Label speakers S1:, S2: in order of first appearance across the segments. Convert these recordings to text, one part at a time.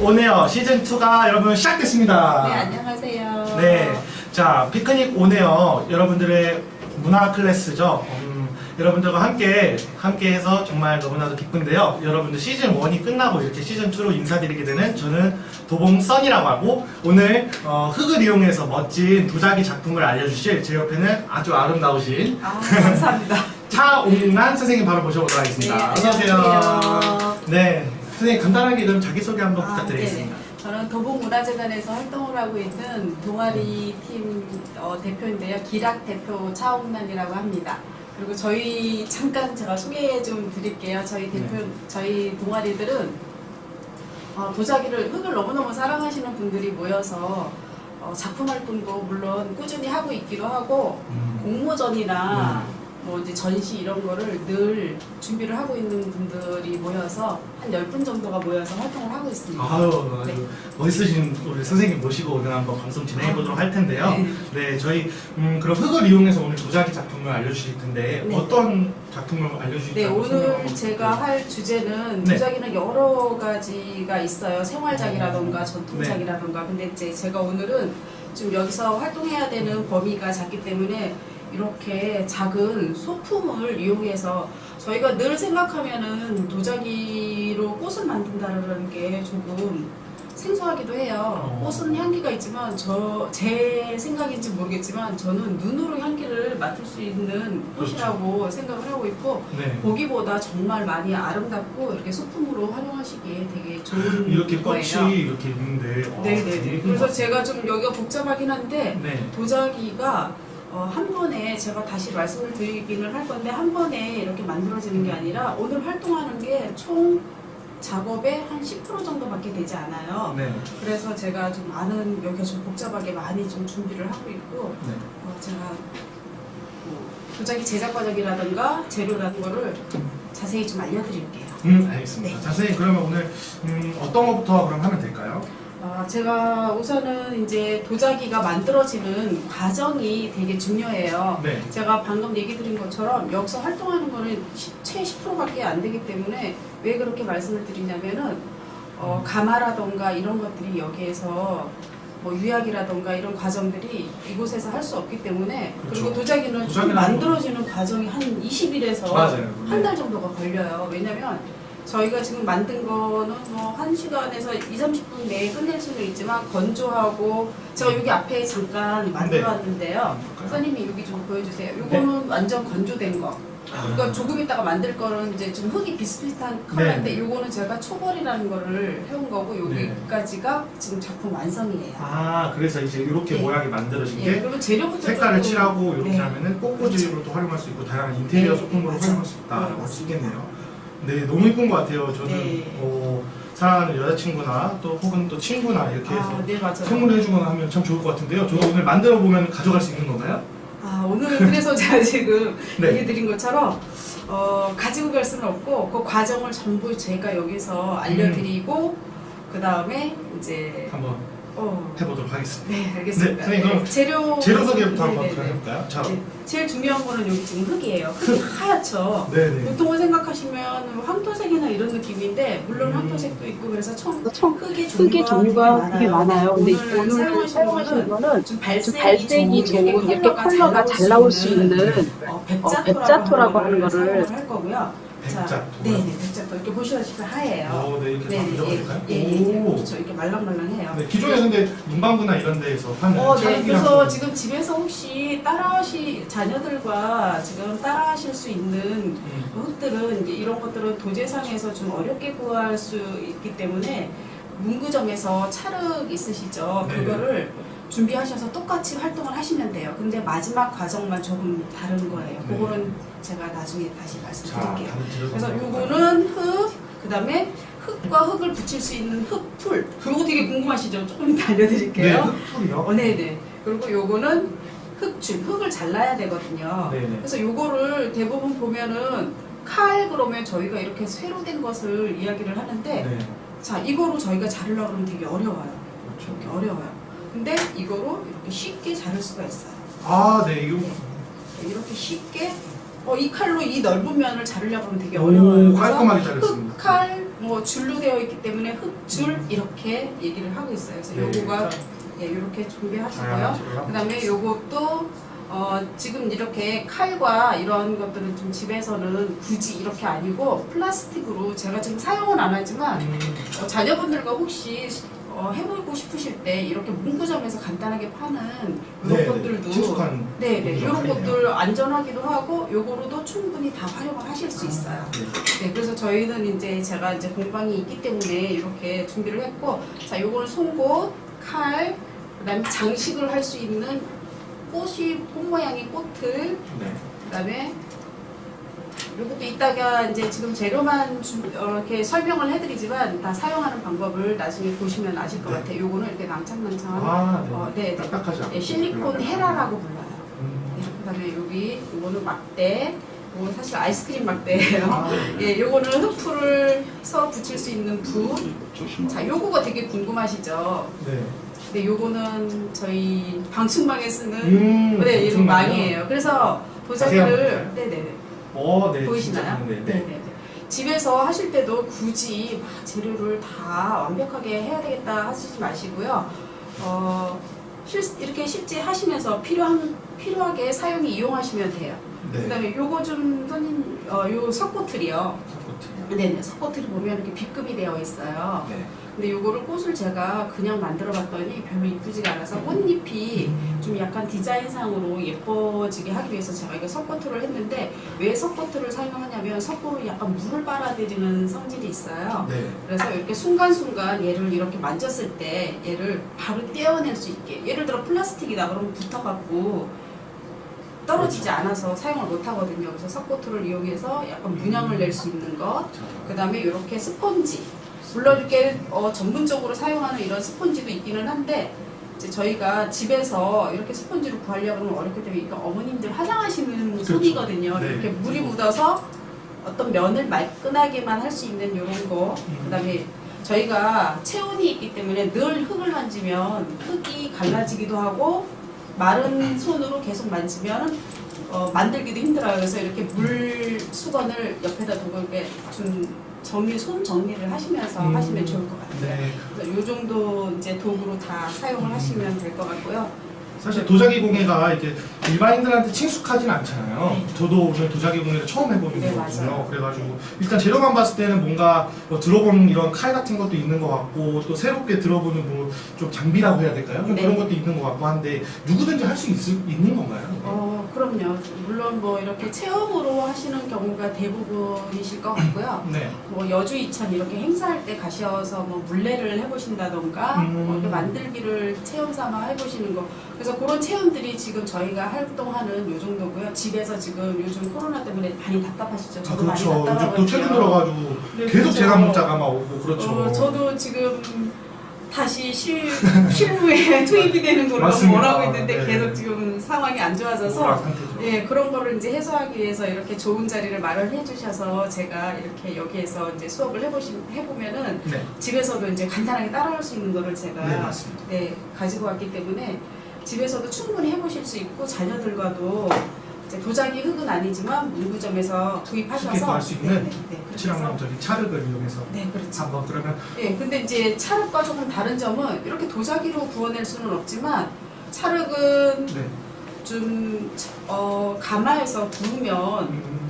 S1: 온에어 시즌2가 여러분 시작됐습니다.
S2: 네, 안녕하세요.
S1: 네, 자, 피크닉 온에어 여러분들의 문화 클래스죠. 여러분들과 함께해서 정말 너무나도 기쁜데요. 여러분들 시즌1이 끝나고 이렇게 시즌2로 인사드리게 되는 저는 도봉 써니라고 하고, 오늘 흙을 이용해서 멋진 도자기 작품을 알려주실 제 옆에는 아주 아름다우신
S2: 감사합니다.
S1: 차옥란 선생님 바로 모셔보도록 하겠습니다.
S2: 네,
S1: 안녕하세요.
S2: 안녕하세요.
S1: 네, 선생님 간단하게 그럼 자기소개 한번 부탁드리겠습니다.
S2: 네네. 저는 도봉문화재단에서 활동을 하고 있는 동아리 팀 대표인데요. 기락 대표 차옥란이라고 합니다. 그리고 저희 잠깐 제가 소개 좀 드릴게요. 저희 동아리들은 도자기를, 흙을 너무너무 사랑하시는 분들이 모여서 작품 활동도 물론 꾸준히 하고 있기도 하고, 공모전이나 뭐 이제 전시 이런 거를 늘 준비를 하고 있는 분들이 모여서 한 10분 정도가 모여서 활동을 하고 있습니다.
S1: 아유,
S2: 네.
S1: 멋있으신 우리 선생님 모시고 오늘 한번 방송 진행해 보도록 할 텐데요.
S2: 네.
S1: 네, 저희 그럼 흙을 이용해서 오늘 도자기 작품을 알려주실 텐데,
S2: 네.
S1: 어떤 작품을 알려주실지
S2: 네, 오늘 제가 할 주제는,
S1: 네.
S2: 도자기는 여러 가지가 있어요. 생활작이라던가 전통작이라던가. 근데 이제 제가 오늘은 좀 여기서 활동해야 되는 범위가 작기 때문에 이렇게 작은 소품을 이용해서, 저희가 늘 생각하면은 도자기로 꽃을 만든다는 게 조금 생소하기도 해요. 꽃은 향기가 있지만 제 생각인지 모르겠지만 저는 눈으로 향기를 맡을 수 있는 꽃이라고 생각을 하고 있고,
S1: 네.
S2: 보기보다 정말 많이 아름답고 이렇게 소품으로 활용하시기에 되게 좋은
S1: 이렇게 꽃이
S2: 거예요.
S1: 이렇게 있는데,
S2: 네네네. 그래서 제가 좀 여기가 복잡하긴 한데,
S1: 네.
S2: 도자기가 한 번에, 제가 다시 말씀을 드리기는 할 건데, 한 번에 이렇게 만들어지는 게 아니라 오늘 활동하는 게 총 작업의 한 10% 정도밖에 되지 않아요.
S1: 네.
S2: 그래서 제가 좀 여기가 좀 복잡하게 많이 좀 준비를 하고 있고,
S1: 네.
S2: 제가 도자기 제작 과정이라든가 재료라는 거를 자세히 좀 알려드릴게요.
S1: 알겠습니다.
S2: 네.
S1: 자, 선생님 그러면 오늘 어떤 것부터 그럼 하면 될까요?
S2: 제가 우선은 이제 도자기가 만들어지는 과정이 되게 중요해요.
S1: 네.
S2: 제가 방금 얘기 드린 것처럼 여기서 활동하는 거는 채 10%밖에 안 되기 때문에, 왜 그렇게 말씀을 드리냐면은 가마라던가 이런 것들이 여기에서 뭐 유약이라던가 이런 과정들이 이곳에서 할 수 없기 때문에,
S1: 그렇죠.
S2: 그리고 도자기는 좀 만들어지는 과정이 한 20일에서 한 달 정도가 걸려요. 왜냐면 저희가 지금 만든 거는 뭐 1시간에서 20-30분 내에 끝낼 수는 있지만, 건조하고, 제가 여기 앞에 잠깐 만들어 왔는데요. 선생님이 여기 좀 보여주세요. 요거는 완전 건조된 거. 그러니까 조금 있다가 만들 거는 이제 좀 흙이 비슷비슷한 컬러인데, 요거는 제가 초벌이라는 거를 해온 거고, 여기까지가 지금 작품 완성이에요.
S1: 아, 그래서 이제 이렇게
S2: 네.
S1: 모양이 만들어진
S2: 예,
S1: 게
S2: 그리고 재료부터
S1: 색깔을
S2: 조금,
S1: 칠하고 이렇게
S2: 네.
S1: 하면은 꽃꽂이로도 활용할 수 있고 다양한 인테리어
S2: 네,
S1: 소품으로
S2: 맞아요.
S1: 활용할 수 있다라고
S2: 네,
S1: 할 수 있겠네요. 네, 너무 이쁜 것 같아요. 저는
S2: 네.
S1: 사랑하는 여자친구나 또 혹은 또 친구나 이렇게 해서
S2: 네, 맞아요.
S1: 선물해주거나 하면 참 좋을 것 같은데요. 저도 오늘 만들어 보면 가져갈 수 있는 건가요?
S2: 오늘은 그래서 제가 지금
S1: 네.
S2: 얘기 드린 것처럼 가지고 갈 수는 없고, 그 과정을 전부 제가 여기서 알려드리고, 그 다음에 이제
S1: 한번 해보도록 하겠습니다.
S2: 네, 알겠습니다.
S1: 네, 선생님, 그럼 재료 소개부터 한번
S2: 네네네.
S1: 해볼까요? 자,
S2: 네, 제일 중요한 거는 여기 지금 흙이에요. 흙이 하얗죠.
S1: 네네.
S2: 보통은 생각하시면 황토색이나 이런 느낌인데, 물론 황토색도 있고, 그래서 흙의 종류가 되게 많아요. 근데 오늘 사용하시는 거는 좀 발색이 좋은, 이렇게 컬러가 잘 나올 수 있는 백자토라고 하는 거를 할 거고요.
S1: 백자토.
S2: 네네, 백자토. 이렇게 보시다시피 하얘요.
S1: 네, 이렇게
S2: 네네,
S1: 만들어볼까요?
S2: 예, 그렇죠. 이렇게 말랑말랑해요.
S1: 네, 기존에 근데 문방구나 이런 데에서 파는
S2: 네,
S1: 찰기랑
S2: 그래서 지금 집에서 혹시 자녀들과 지금 따라하실 수 있는 흙들은, 이제 이런 것들은 도제상에서 좀 어렵게 구할 수 있기 때문에, 문구점에서 찰흙 있으시죠?
S1: 네.
S2: 그거를 준비하셔서 똑같이 활동을 하시면 돼요. 근데 마지막 과정만 조금 다른 거예요.
S1: 네.
S2: 그거는 제가 나중에 다시 말씀드릴게요. 그래서
S1: 다른
S2: 요거는 흙, 그 다음에 흙과 흙을 붙일 수 있는 흙풀. 요거 되게 궁금하시죠? 조금 이따 알려드릴게요.
S1: 네, 흙풀이요?
S2: 네네. 그리고 요거는 흙줄, 흙을 잘라야 되거든요.
S1: 네네.
S2: 그래서 요거를 대부분 보면은 그러면 저희가 이렇게 쇠로 된 것을 이야기를 하는데,
S1: 네.
S2: 자, 이거로 저희가 자르려고 그러면 되게 어려워요.
S1: 그렇죠.
S2: 이렇게 어려워요. 근데 이거로 이렇게 쉽게 자를 수가 있어요.
S1: 네, 이거
S2: 이렇게 쉽게 이 칼로 이 넓은 면을 자르려고 하면 되게
S1: 오,
S2: 어려워요.
S1: 깔끔하게 자르습니다.
S2: 흑칼, 뭐 줄로 되어 있기 때문에 흑줄 이렇게 얘기를 하고 있어요. 그래서
S1: 네,
S2: 요거가 이렇게 준비하시고요.
S1: 다양하죠.
S2: 그다음에 요것도 지금 이렇게 칼과 이런 것들은 좀 집에서는 굳이 이렇게 아니고 플라스틱으로 제가 지금 사용은 안 하지만 자녀분들과 혹시 해보고 싶으실 때 이렇게 문구점에서 간단하게 파는 이런
S1: 네,
S2: 것들도
S1: 친숙한
S2: 네네 이런
S1: 문구점
S2: 것들 안전하기도 하고 요거로도 충분히 다 활용을 하실 수 있어요. 네, 그래서 저희는 이제 제가 이제 공방이 있기 때문에 이렇게 준비를 했고, 자, 요거는 송곳, 칼, 그다음에 장식을 할 수 있는 꽃 모양의 꽃을,
S1: 네.
S2: 그다음에 요것도 이따가 이제 지금 재료만 이렇게 설명을 해드리지만 다 사용하는 방법을 나중에 보시면 아실 것
S1: 네.
S2: 같아요. 요거는 이렇게 낭창낭창한
S1: 네.
S2: 네,
S1: 딱딱하지 않고
S2: 실리콘 헤라라고 불러요.
S1: 음.
S2: 네, 그다음에 여기 요거는 막대. 이건 사실 아이스크림 막대예요.
S1: 네.
S2: 예, 요거는 흡풀을 서 붙일 수 있는 붓. 자, 요거가 되게 궁금하시죠?
S1: 네.
S2: 근데 요거는 저희 방충망에 쓰는 네, 이거
S1: 방충망이요?
S2: 망이에요. 그래서 도자기를
S1: 자세한
S2: 네네
S1: 네.
S2: 보이시나요?
S1: 진짜, 네.
S2: 네네. 집에서 하실 때도 굳이 막 재료를 다 완벽하게 해야 되겠다 하시지 마시고요. 이렇게 실제 하시면서 필요하게 사용이 이용하시면 돼요.
S1: 네.
S2: 그다음에 요거 좀 선생님 요 석고틀이요. 네네 석고틀이 보면 이렇게 B급이 되어 있어요.
S1: 네.
S2: 근데 요거를 꽃을 제가 그냥 만들어 봤더니 별로 이쁘지가 않아서 꽃잎이 좀 약간 디자인상으로 예뻐지게 하기 위해서 제가 이거 석고틀을 했는데, 왜 석고틀을 사용하냐면 석고로 약간 물을 빨아들이는 성질이 있어요.
S1: 네.
S2: 그래서 이렇게 순간순간 얘를 이렇게 만졌을 때 얘를 바로 떼어낼 수 있게, 예를 들어 플라스틱이다 그러면 붙어갖고 떨어지지
S1: 그렇죠.
S2: 않아서 사용을 못 하거든요. 그래서 석고틀을 이용해서 약간 문양을 낼 수 있는 것, 그 다음에 이렇게 스펀지, 물론 이렇게 전문적으로 사용하는 이런 스펀지도 있기는 한데, 이제 저희가 집에서 이렇게 스펀지를 구하려고 하면 어렵기 때문에 이거 어머님들 화장하시는
S1: 그렇죠.
S2: 손이거든요.
S1: 네.
S2: 이렇게 물이 묻어서 어떤 면을 말끈하게만 할 수 있는 이런 거. 그다음에 저희가 체온이 있기 때문에 늘 흙을 만지면 흙이 갈라지기도 하고, 마른 손으로 계속 만지면 만들기도 힘들어요. 그래서 이렇게 물 수건을 옆에다 두고 이렇게 좀 손 정리를 하시면서 하시면 좋을 것 같아요.
S1: 네.
S2: 그래서 요 정도 이제 도구로 다 사용을 하시면 될 것 같고요.
S1: 사실 도자기 공예가 이렇게 일반인들한테 친숙하진 않잖아요.
S2: 네.
S1: 저도 오늘 도자기 공예를 처음 해보는
S2: 네,
S1: 거거든요.
S2: 맞아요.
S1: 그래가지고 일단 재료만 봤을 때는 뭔가 들어본 이런 칼 같은 것도 있는 것 같고, 또 새롭게 들어보는 뭐 좀 장비라고 해야 될까요? 좀
S2: 네.
S1: 그런 것도 있는 것 같고 한데, 누구든지 할 수 있는 건가요?
S2: 그럼요. 물론 뭐 이렇게 체험으로 하시는 경우가 대부분이실 것 같고요.
S1: 네.
S2: 뭐 여주 이천 이렇게 행사할 때 가셔서 뭐 물레를 해보신다던가 뭐 이렇게 만들기를 체험 삼아 해보시는 거. 그래서 그런 체험들이 지금 저희가 활동하는 요 정도고요. 집에서 지금 요즘 코로나 때문에 많이 답답하시죠. 저도
S1: 그렇죠.
S2: 많이
S1: 요즘
S2: 답답하거든요.
S1: 또 최근 들어가지고
S2: 네,
S1: 계속
S2: 그렇죠.
S1: 재난 문자가 막 오고 그렇죠.
S2: 저도 지금 다시 실무에 투입이 되는 걸로
S1: 맞습니다.
S2: 원하고 있는데
S1: 네.
S2: 계속 지금 상황이 안 좋아져서
S1: 우울한 상태죠.
S2: 예, 그런 거를 이제 해소하기 위해서 이렇게 좋은 자리를 마련해 주셔서 제가 이렇게 여기에서 이제 수업을 해보면은
S1: 네.
S2: 집에서도 이제 간단하게 따라할 수 있는 거를 제가
S1: 네, 맞습니다.
S2: 가지고 왔기 때문에 집에서도 충분히 해보실 수 있고, 자녀들과도 이제 도자기 흙은 아니지만 문구점에서 구입하셔서
S1: 쉽게 구할 수 있는
S2: 그렇게
S1: 칠한망
S2: 해서
S1: 찰흙을 이용해서
S2: 네, 그렇죠.
S1: 한번 그러면
S2: 예, 근데 이제 찰흙과 조금 다른 점은 이렇게 도자기로 구워낼 수는 없지만 찰흙은
S1: 네.
S2: 좀 가마에서 구우면
S1: 음,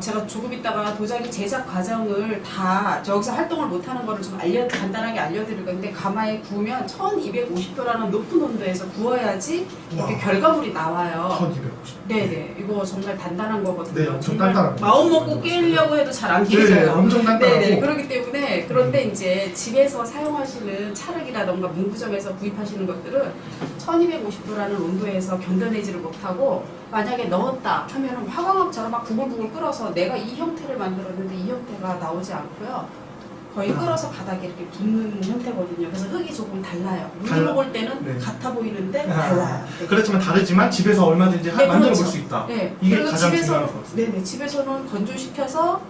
S2: 제가 조금 있다가 도자기 제작 과정을 다 여기서 활동을 못하는 거를 좀 간단하게 알려드릴 건데, 가마에 구우면 1250도라는 높은 온도에서 구워야지 이렇게
S1: 와.
S2: 결과물이 나와요.
S1: 1250.
S2: 네네, 이거 정말 단단한 거거든요.
S1: 네, 엄청
S2: 정말
S1: 단단합니다.
S2: 마음 먹고 깨려고 해도 잘 안
S1: 네,
S2: 깨져요.
S1: 엄청 단단하고.
S2: 네네, 그렇기 때문에 그런데 이제 집에서 사용하시는 찰흙이라던가 문구점에서 구입하시는 것들은 1250도라는 온도에서 견뎌내지를 못하고, 만약에 넣었다 하면은 화광업처럼 막 부글부글 끓어서 내가 이 형태를 만들었는데 이 형태가 나오지 않고요. 거의
S1: 아.
S2: 끓어서 바닥에 이렇게 붙는 형태거든요. 그래서 흙이 조금 달라요.
S1: 달라?
S2: 물로 볼 때는
S1: 네.
S2: 같아 보이는데
S1: 아,
S2: 달라요. 네.
S1: 그렇지만 다르지만 집에서 얼마든지
S2: 네,
S1: 만들어 볼
S2: 그렇죠.
S1: 수 있다.
S2: 네.
S1: 이게
S2: 그리고
S1: 가장
S2: 집에서,
S1: 중요한 것 같습니다.
S2: 네네, 집에서는 건조시켜서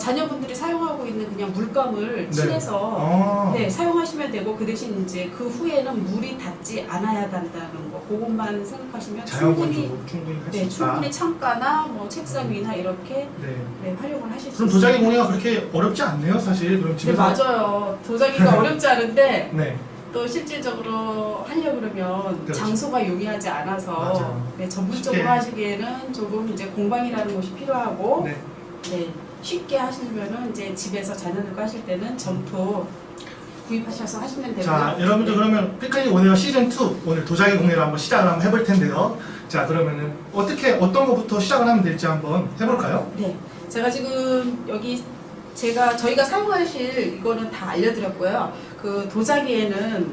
S2: 자녀분들이 사용하고 있는 그냥 물감을 칠해서 네, 사용하시면 되고 그 대신 이제 그 후에는 물이 닿지 않아야 된다는 거 그것만 생각하시면
S1: 자연
S2: 충분히
S1: 건조 충분히 할 수
S2: 네,
S1: 있다.
S2: 충분히 창가나 뭐 책상 위나 이렇게
S1: 네.
S2: 네, 활용을 하실 수
S1: 그럼
S2: 있어요.
S1: 도자기 공예가 그렇게 어렵지 않네요, 사실. 그럼
S2: 네,
S1: 집에서
S2: 맞아요. 도자기가 어렵지 않은데
S1: 네.
S2: 또 실질적으로 하려고 그러면
S1: 그렇죠.
S2: 장소가 용이하지 않아서
S1: 맞아요.
S2: 네, 전문적으로
S1: 쉽게.
S2: 하시기에는 조금 이제 공방이라는 곳이 필요하고
S1: 네.
S2: 네, 쉽게 하시려면은 이제 집에서 자녀들과 하실 때는 점토 구입하셔서 하시면 되고요.
S1: 자, 여러분들 그러면 피크닉 오네어 시즌 2 오늘 도자기 공예를 한번 시작을 한번 해볼 텐데요. 자, 그러면은 어떤 거부터 시작을 하면 될지 한번 해볼까요?
S2: 네, 제가 지금 여기 저희가 사용하실 이거는 다 알려드렸고요. 그 도자기에는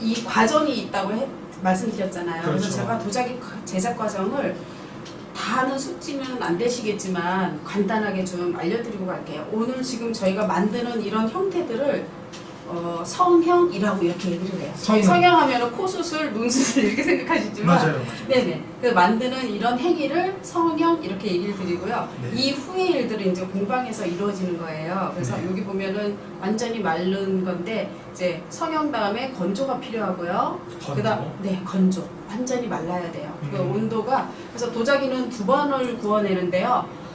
S2: 이 과정이 있다고 말씀드렸잖아요.
S1: 그렇죠.
S2: 그래서 제가 도자기 제작 과정을 다는 숙지는 안 되시겠지만 간단하게 좀 알려드리고 갈게요. 오늘 지금 저희가 만드는 이런 형태들을 성형이라고 이렇게 얘기를 해요. 저희 성형하면 코 수술, 눈 수술 이렇게 생각하시지만
S1: 맞아요.
S2: 네네. 그 만드는 이런 행위를 성형 이렇게 얘기를 드리고요.
S1: 네.
S2: 이 후의 일들은 이제 공방에서 이루어지는 거예요. 그래서
S1: 네.
S2: 여기 보면은 완전히 마른 건데 이제 성형 다음에 건조가 필요하고요.
S1: 건조?
S2: 그다음 네, 건조. 완전히 말라야 돼요. 그
S1: 음.
S2: 온도가 그래서 도자기는 2번을 구워내는데요.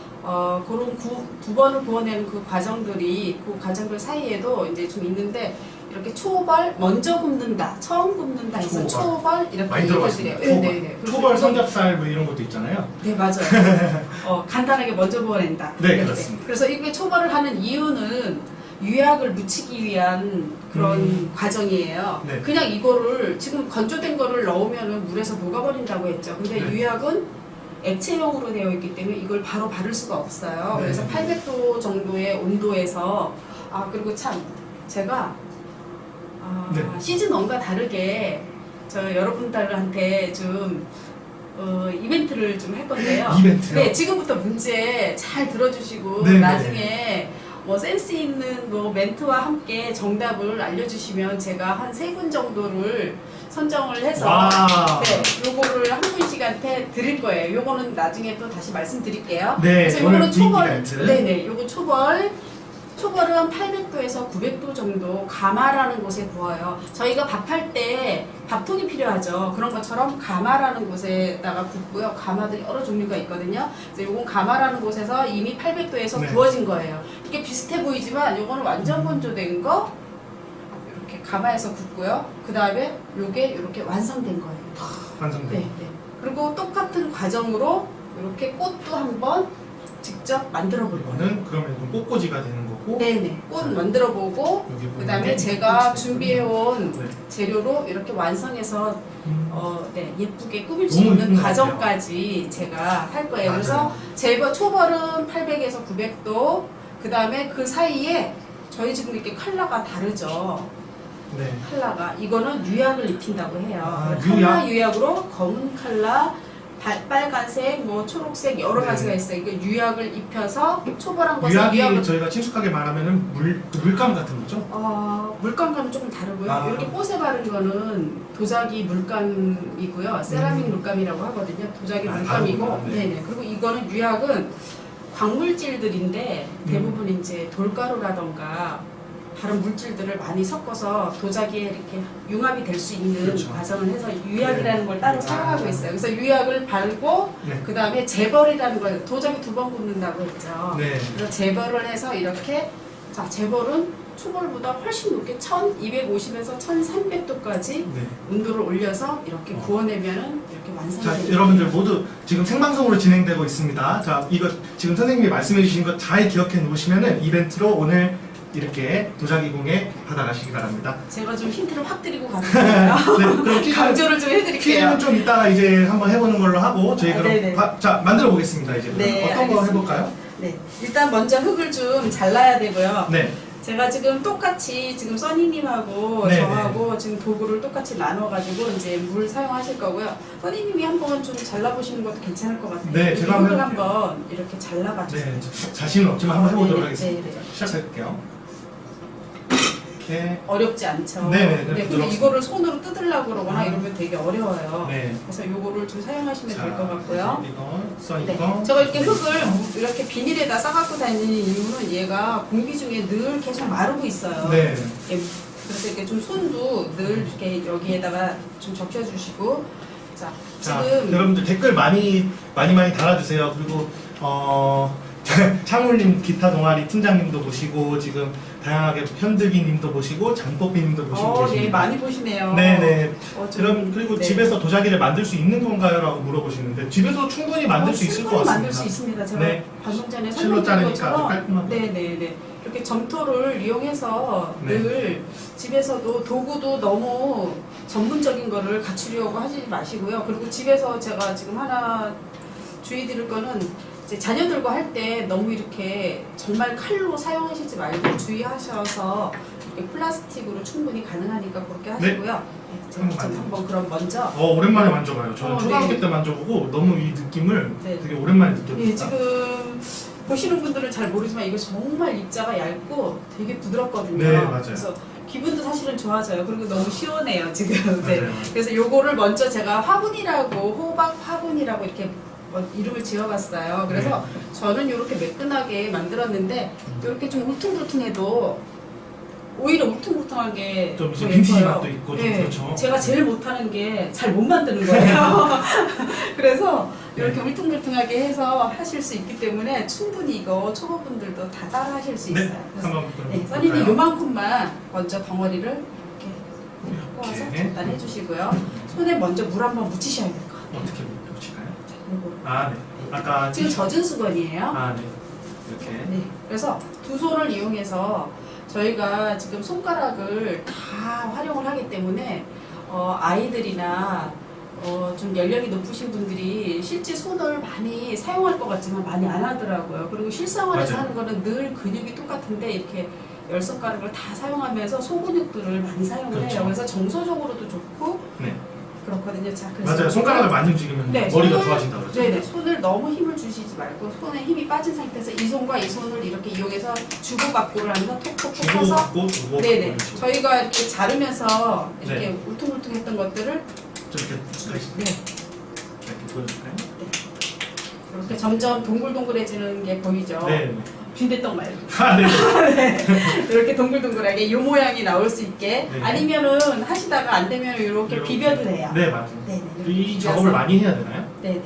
S2: 그런 두 번을 구워내는 그 과정들 사이에도 이제 좀 있는데 이렇게 초벌 먼저 굽는다, 처음 굽는다 해서 초벌 이렇게
S1: 많이
S2: 얘기를
S1: 들어봤습니다.
S2: 드려요. 네.
S1: 초벌, 삼겹살 뭐 이런 것도 있잖아요.
S2: 네, 맞아요. 간단하게 먼저 구워낸다.
S1: 네,
S2: 이렇게.
S1: 그렇습니다.
S2: 그래서 이게 초벌을 하는 이유는 유약을 묻히기 위한 그런 과정이에요.
S1: 네.
S2: 그냥 이거를 지금 건조된 거를 넣으면 물에서 녹아버린다고 했죠. 근데
S1: 네.
S2: 유약은 액체형으로 되어 있기 때문에 이걸 바로 바를 수가 없어요.
S1: 네.
S2: 그래서 800도 정도의 온도에서 그리고 참 제가
S1: 네.
S2: 시즌 1과 다르게 저 여러분들한테 좀 이벤트를 좀 할 건데요.
S1: 이벤트요?
S2: 네, 지금부터 문제 잘 들어주시고
S1: 네,
S2: 나중에 뭐 센스 있는 뭐 멘트와 함께 정답을 알려주시면 제가 한 3분 정도를 선정을 해서
S1: 와.
S2: 네, 요거를 한 분씩한테 드릴 거예요. 요거는 나중에 또 다시 말씀드릴게요.
S1: 네,
S2: 그래서
S1: 오늘
S2: 요거는 초벌,
S1: 이벤트.
S2: 네네, 요거 초벌은 800도에서 900도 정도 가마라는 곳에 구워요. 저희가 밥할 때 밥통이 필요하죠. 그런 것처럼 가마라는 곳에다가 굽고요. 가마도 여러 종류가 있거든요. 그래서 요건 가마라는 곳에서 이미 800도에서
S1: 네.
S2: 구워진 거예요. 이게 비슷해 보이지만 요거는 완전 건조된 거 이렇게 가마에서 굽고요. 그 다음에 요게 이렇게 완성된 거예요.
S1: 완성된.
S2: 네. 그리고 똑같은 과정으로 이렇게 꽃도 한번 직접 만들어 볼 거예요.
S1: 이거는 그러면 이건 꽃꽂이가 되는 거고.
S2: 네네. 꽃 만들어 보고
S1: 여기 보면
S2: 그 다음에
S1: 네,
S2: 제가
S1: 꽃이
S2: 준비해온
S1: 네.
S2: 재료로 이렇게 완성해서 네, 예쁘게 꾸밀 수
S1: 너무
S2: 있는
S1: 예쁜 것
S2: 과정까지 제가 할 거예요.
S1: 맞아요.
S2: 그래서 초벌은 800에서 900도 그 다음에 그 사이에 저희 지금 이렇게 컬러가 다르죠.
S1: 네.
S2: 컬러가 이거는 유약을 입힌다고 해요.
S1: 유약?
S2: 유약으로 검은 컬러 빨간색, 뭐 초록색 여러
S1: 네.
S2: 가지가 있어요. 이게 유약을 입혀서 초벌한 것을
S1: 유약이 저희가 친숙하게 말하면은 물감 같은 거죠?
S2: 물감과는 조금 다르고요. 이렇게 꽃에 바른 거는 도자기 물감이고요. 세라믹 물감이라고 하거든요. 도자기 물감이고,
S1: 다르구나. 네.
S2: 네네. 그리고 이거는 유약은 광물질들인데 대부분 이제 돌가루라던가 다른 물질들을 많이 섞어서 도자기에 이렇게 융합이 될 수 있는
S1: 그렇죠.
S2: 과정을 해서 유약이라는
S1: 네.
S2: 걸 따로 사용하고 있어요. 그래서 유약을 바르고
S1: 네.
S2: 그 다음에 재벌이라는 걸 도자기 2번 굽는다고 했죠.
S1: 네.
S2: 그래서 재벌을 해서 이렇게 재벌은 초벌보다 훨씬 높게 1250에서 1300도까지
S1: 네.
S2: 온도를 올려서 이렇게 구워내면은 이렇게
S1: 자,
S2: 완성됩니다.
S1: 여러분들 모두 지금 생방송으로 진행되고 있습니다. 자, 이거 지금 선생님이 말씀해 주신 거 잘 기억해 놓으시면은 이벤트로 오늘 이렇게 도자기 공예 받아가시기 바랍니다.
S2: 제가 좀 힌트를 확 드리고 가는 거예요.
S1: 네, 그럼 퀴즈는,
S2: 강조를 좀 해드릴게요.
S1: 퀴즈는 좀 이따가 이제 한번 해보는 걸로 하고 저희
S2: 네네.
S1: 그럼 자 만들어 보겠습니다. 이제
S2: 네,
S1: 어떤 거
S2: 알겠습니다.
S1: 해볼까요?
S2: 네, 일단 먼저 흙을 좀 잘라야 되고요.
S1: 네.
S2: 제가 지금 똑같이 지금 써니님하고
S1: 네네.
S2: 저하고 지금 도구를 똑같이 나눠가지고 이제 물 사용하실 거고요. 써니님이 한번 좀 잘라보시는 것도 괜찮을 것 같아요.
S1: 네, 제가
S2: 이걸
S1: 한번
S2: 한번 이렇게 잘라봐주세요.
S1: 네, 자신은 없지만 한번 해보도록
S2: 네네,
S1: 하겠습니다.
S2: 네네.
S1: 시작할게요. 이렇게.
S2: 어렵지 않죠.
S1: 네네,
S2: 네, 근데
S1: 부드럽습니다.
S2: 이거를 손으로 뜯으려고 그러거나 이러면 되게 어려워요.
S1: 네.
S2: 그래서 요거를 좀 사용하시면
S1: 자,
S2: 될 것 같고요.
S1: 이거 써니
S2: 네.
S1: 거.
S2: 제가 이렇게 흙을 이렇게 비닐에다 싸갖고 다니는 이유는 얘가 공기 중에 늘 계속 마르고 있어요.
S1: 네.
S2: 예, 그래서 이렇게 좀 손도 늘 이렇게 여기에다가 좀 적셔주시고. 자,
S1: 자,
S2: 지금
S1: 여러분들 댓글 많이 달아주세요. 그리고 창울님 기타 동아리 팀장님도 모시고 지금 다양하게 현득이님도 모시고 장뽀삐님도 모시고
S2: 예,
S1: 계십니다.
S2: 많이 보시네요.
S1: 네네.
S2: 좀,
S1: 그리고
S2: 네.
S1: 집에서 도자기를 만들 수 있는 건가요? 라고 물어보시는데 집에서 충분히 만들 수 있을 것
S2: 충분히
S1: 같습니다.
S2: 만들 수 있습니다. 제가
S1: 네.
S2: 방금 전에
S1: 실로
S2: 설명드린
S1: 자르니까 아주
S2: 것처럼
S1: 깔끔하고.
S2: 네네네. 이렇게 점토를 이용해서
S1: 네.
S2: 늘 집에서도 도구도 너무 전문적인 거를 갖추려고 하지 마시고요. 그리고 집에서 제가 지금 하나 주의 드릴 거는 이제 자녀들과 할 때 너무 이렇게 정말 칼로 사용하시지 말고 주의하셔서 이렇게 플라스틱으로 충분히 가능하니까 그렇게 하시고요. 네, 제가
S1: 한번
S2: 한번 그럼 먼저
S1: 오랜만에 만져봐요. 저는 초등학교
S2: 네.
S1: 때 만져보고 너무 이 느낌을
S2: 네.
S1: 되게 오랜만에
S2: 예,
S1: 느꼈습니다.
S2: 지금 보시는 분들은 잘 모르지만 이거 정말 입자가 얇고 되게 부드럽거든요.
S1: 네, 맞아요.
S2: 그래서 기분도 사실은 좋아져요. 그리고 너무 시원해요, 지금. 네.
S1: 맞아요.
S2: 그래서 요거를 먼저 제가 화분이라고, 호박 화분이라고 이렇게 이름을 지어봤어요. 그래서 저는 이렇게 매끈하게 만들었는데 이렇게 좀 울퉁불퉁해도 오히려 울퉁불퉁하게
S1: 좀 이제
S2: 더
S1: 빈티지
S2: 예뻐요.
S1: 맛도 있고 좀
S2: 네,
S1: 그렇죠.
S2: 제가 제일 못하는 게 잘 못 만드는 거예요. 그래서 이렇게
S1: 네.
S2: 울퉁불퉁하게 해서 하실 수 있기 때문에 충분히 이거 초보분들도 다 따라 하실 수 있어요.
S1: 네,
S2: 그래서
S1: 한번
S2: 네,
S1: 볼까요?
S2: 써니님 요만큼만 먼저 덩어리를 이렇게 꼬아서
S1: 이렇게.
S2: 잠깐 해주시고요. 손에 먼저 물 한번 묻히셔야 될 것 같아요.
S1: 어떻게 묻힐까요?
S2: 자, 요거.
S1: 아, 네. 아까
S2: 지금 젖은 수건이에요.
S1: 아, 네. 이렇게.
S2: 네, 그래서 두 손을 이용해서 저희가 지금 손가락을 다 활용을 하기 때문에 아이들이나 좀 연령이 높으신 분들이 실제 손을 많이 사용할 것 같지만 많이 안 하더라고요. 그리고 실생활에서
S1: 맞아요.
S2: 하는 거는 늘 근육이 똑같은데 이렇게 열 손가락을 다 사용하면서 소근육들을 많이 사용을
S1: 그렇죠.
S2: 해요. 그래서 정서적으로도 좋고
S1: 네.
S2: 그렇거든요. 자, 그래서
S1: 맞아요. 손가락을 많이 움직이면
S2: 네,
S1: 머리가
S2: 손을-
S1: 좋아진다고 그러죠.
S2: 네네, 손을 너무 힘을 주시지 말고 손에 힘이 빠진 상태에서 이 손과 이 손을 이렇게 이용해서 주고받고를 하면서 톡톡톡
S1: 주고
S2: 해서
S1: 받고 주고
S2: 네네,
S1: 받고
S2: 저희가 이렇게 자르면서 이렇게
S1: 네.
S2: 울퉁불퉁했던 것들을
S1: 좀 이렇게
S2: 네,
S1: 이렇게 보여줄까요?
S2: 이렇게 점점 동글동글해지는 게 보이죠?
S1: 네.
S2: 빈대떡 말고
S1: 아, 네.
S2: 이렇게 동글동글하게 이 모양이 나올 수 있게
S1: 네.
S2: 아니면은 하시다가 안 되면 이렇게 비벼도 돼요.
S1: 네, 맞아요.
S2: 네네,
S1: 이
S2: 비벼서.
S1: 작업을 많이 해야 되나요?
S2: 네네.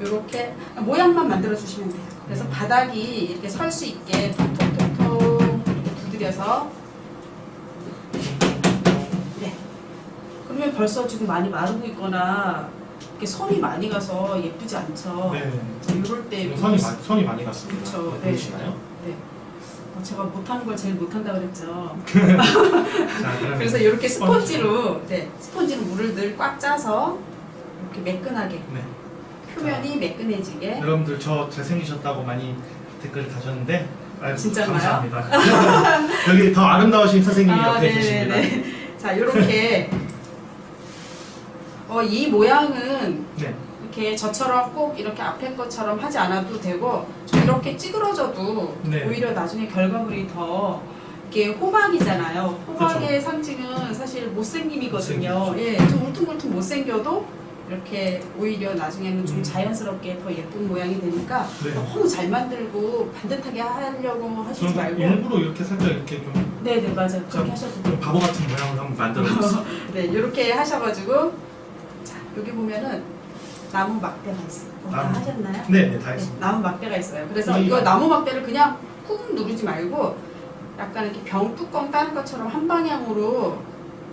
S2: 이렇게 모양만 만들어 주시면 돼요. 그래서
S1: 음.
S2: 바닥이 이렇게 설 수 있게 톡톡톡톡 이렇게 두드려서 네. 그러면 벌써 지금 많이 마르고 있거나 이렇게 선이 많이 가서 예쁘지 않죠.
S1: 네.
S2: 이럴 때
S1: 지금 선이 많이 갔습니다.
S2: 그렇죠.
S1: 네, 보이시나요?
S2: 네. 제가 못하는 걸 제일 못한다 그랬죠.
S1: 자, 그러면
S2: 그래서 이렇게 스펀지로 스펀지로 물을 늘 꽉 짜서 이렇게 매끈하게
S1: 네.
S2: 표면이 매끈해지게.
S1: 여러분들 저 잘생기셨다고 많이 댓글 다셨는데
S2: 진짜요?
S1: 감사합니다. 여기 더 아름다우신 선생님이 옆에 계십니다.
S2: 네네네. 자, 이렇게 이 모양은
S1: 네.
S2: 이렇게 저처럼 꼭 이렇게 앞에 것처럼 하지 않아도 되고 좀 이렇게 찌그러져도
S1: 네.
S2: 오히려 나중에 결과물이 더 이게 호박이잖아요. 호박의 상징은 사실 못생김이거든요.
S1: 못생기죠.
S2: 예, 좀 울퉁불퉁 못생겨도 이렇게 오히려 나중에는 좀 자연스럽게 더 예쁜 모양이 되니까
S1: 네.
S2: 너무 잘 만들고 반듯하게 하려고 하시지
S1: 저는
S2: 말고
S1: 일부러 이렇게 살짝 이렇게 좀
S2: 네네 맞아요. 그렇게 하셔도 돼요.
S1: 바보 같은 모양을 한번 만들어봤어요.
S2: 네, 이렇게 하셔가지고 자 여기 보면은 나무 막대가 있어요. 다
S1: 나무.
S2: 하셨나요?
S1: 네, 네, 다
S2: 네,
S1: 했습니다.
S2: 나무 막대가 있어요. 그래서
S1: 네.
S2: 이거 나무 막대를 그냥 꾹 누르지 말고 약간 이렇게 병 뚜껑 따는 것처럼 한 방향으로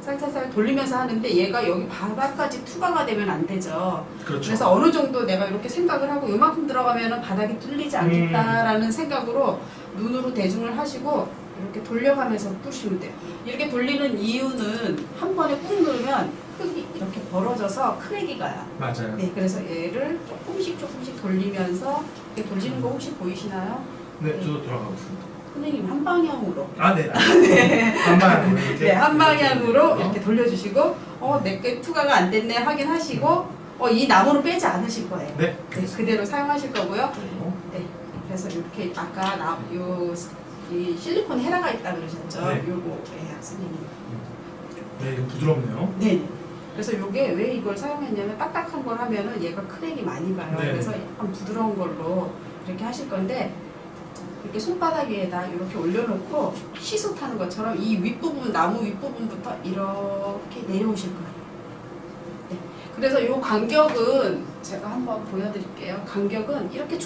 S2: 살살살 돌리면서 하는데 얘가 여기 바닥까지 투과가 되면 안 되죠.
S1: 그렇죠.
S2: 그래서 어느 정도 내가 이렇게 생각을 하고 요만큼 들어가면은 바닥이 뚫리지 않겠다라는 생각으로 눈으로 대중을 하시고 이렇게 돌려가면서 푸시면 돼요. 이렇게 돌리는 이유는 한 번에 꾹 누르면 흙이 이렇게 벌어져서 크랙이 가요.
S1: 맞아요.
S2: 네, 그래서 얘를 조금씩 돌리면서 이렇게 돌리는 거 혹시 보이시나요?
S1: 네, 저도 돌아가고 있습니다.
S2: 선생님 한 방향으로.
S1: 아, 네. 한 방향으로 이렇게.
S2: 네, 한 방향으로
S1: 이렇게.
S2: 이렇게 돌려주시고, 내게 투과가 안 됐네 확인하시고, 이 나무는 빼지 않으실 거예요.
S1: 네.
S2: 네, 그대로 사용하실 거고요.
S1: 그리고
S2: 네, 그래서 이렇게 아까 이 실리콘 헤라가 있다 그러셨죠?
S1: 네.
S2: 요거, 네, 선생님.
S1: 네, 이거 부드럽네요.
S2: 네. 그래서 요게 왜 이걸 사용했냐면 딱딱한 걸 하면은 얘가 크랙이 많이 가요.
S1: 네.
S2: 그래서 약간 부드러운 걸로 이렇게 하실 건데 이렇게 손바닥 위에다 이렇게 올려놓고 시소 타는 것처럼 이 윗부분, 나무 윗부분부터 이렇게 내려오실 거예요. 네. 그래서 요 간격은 제가 한번 보여드릴게요. 간격은 이렇게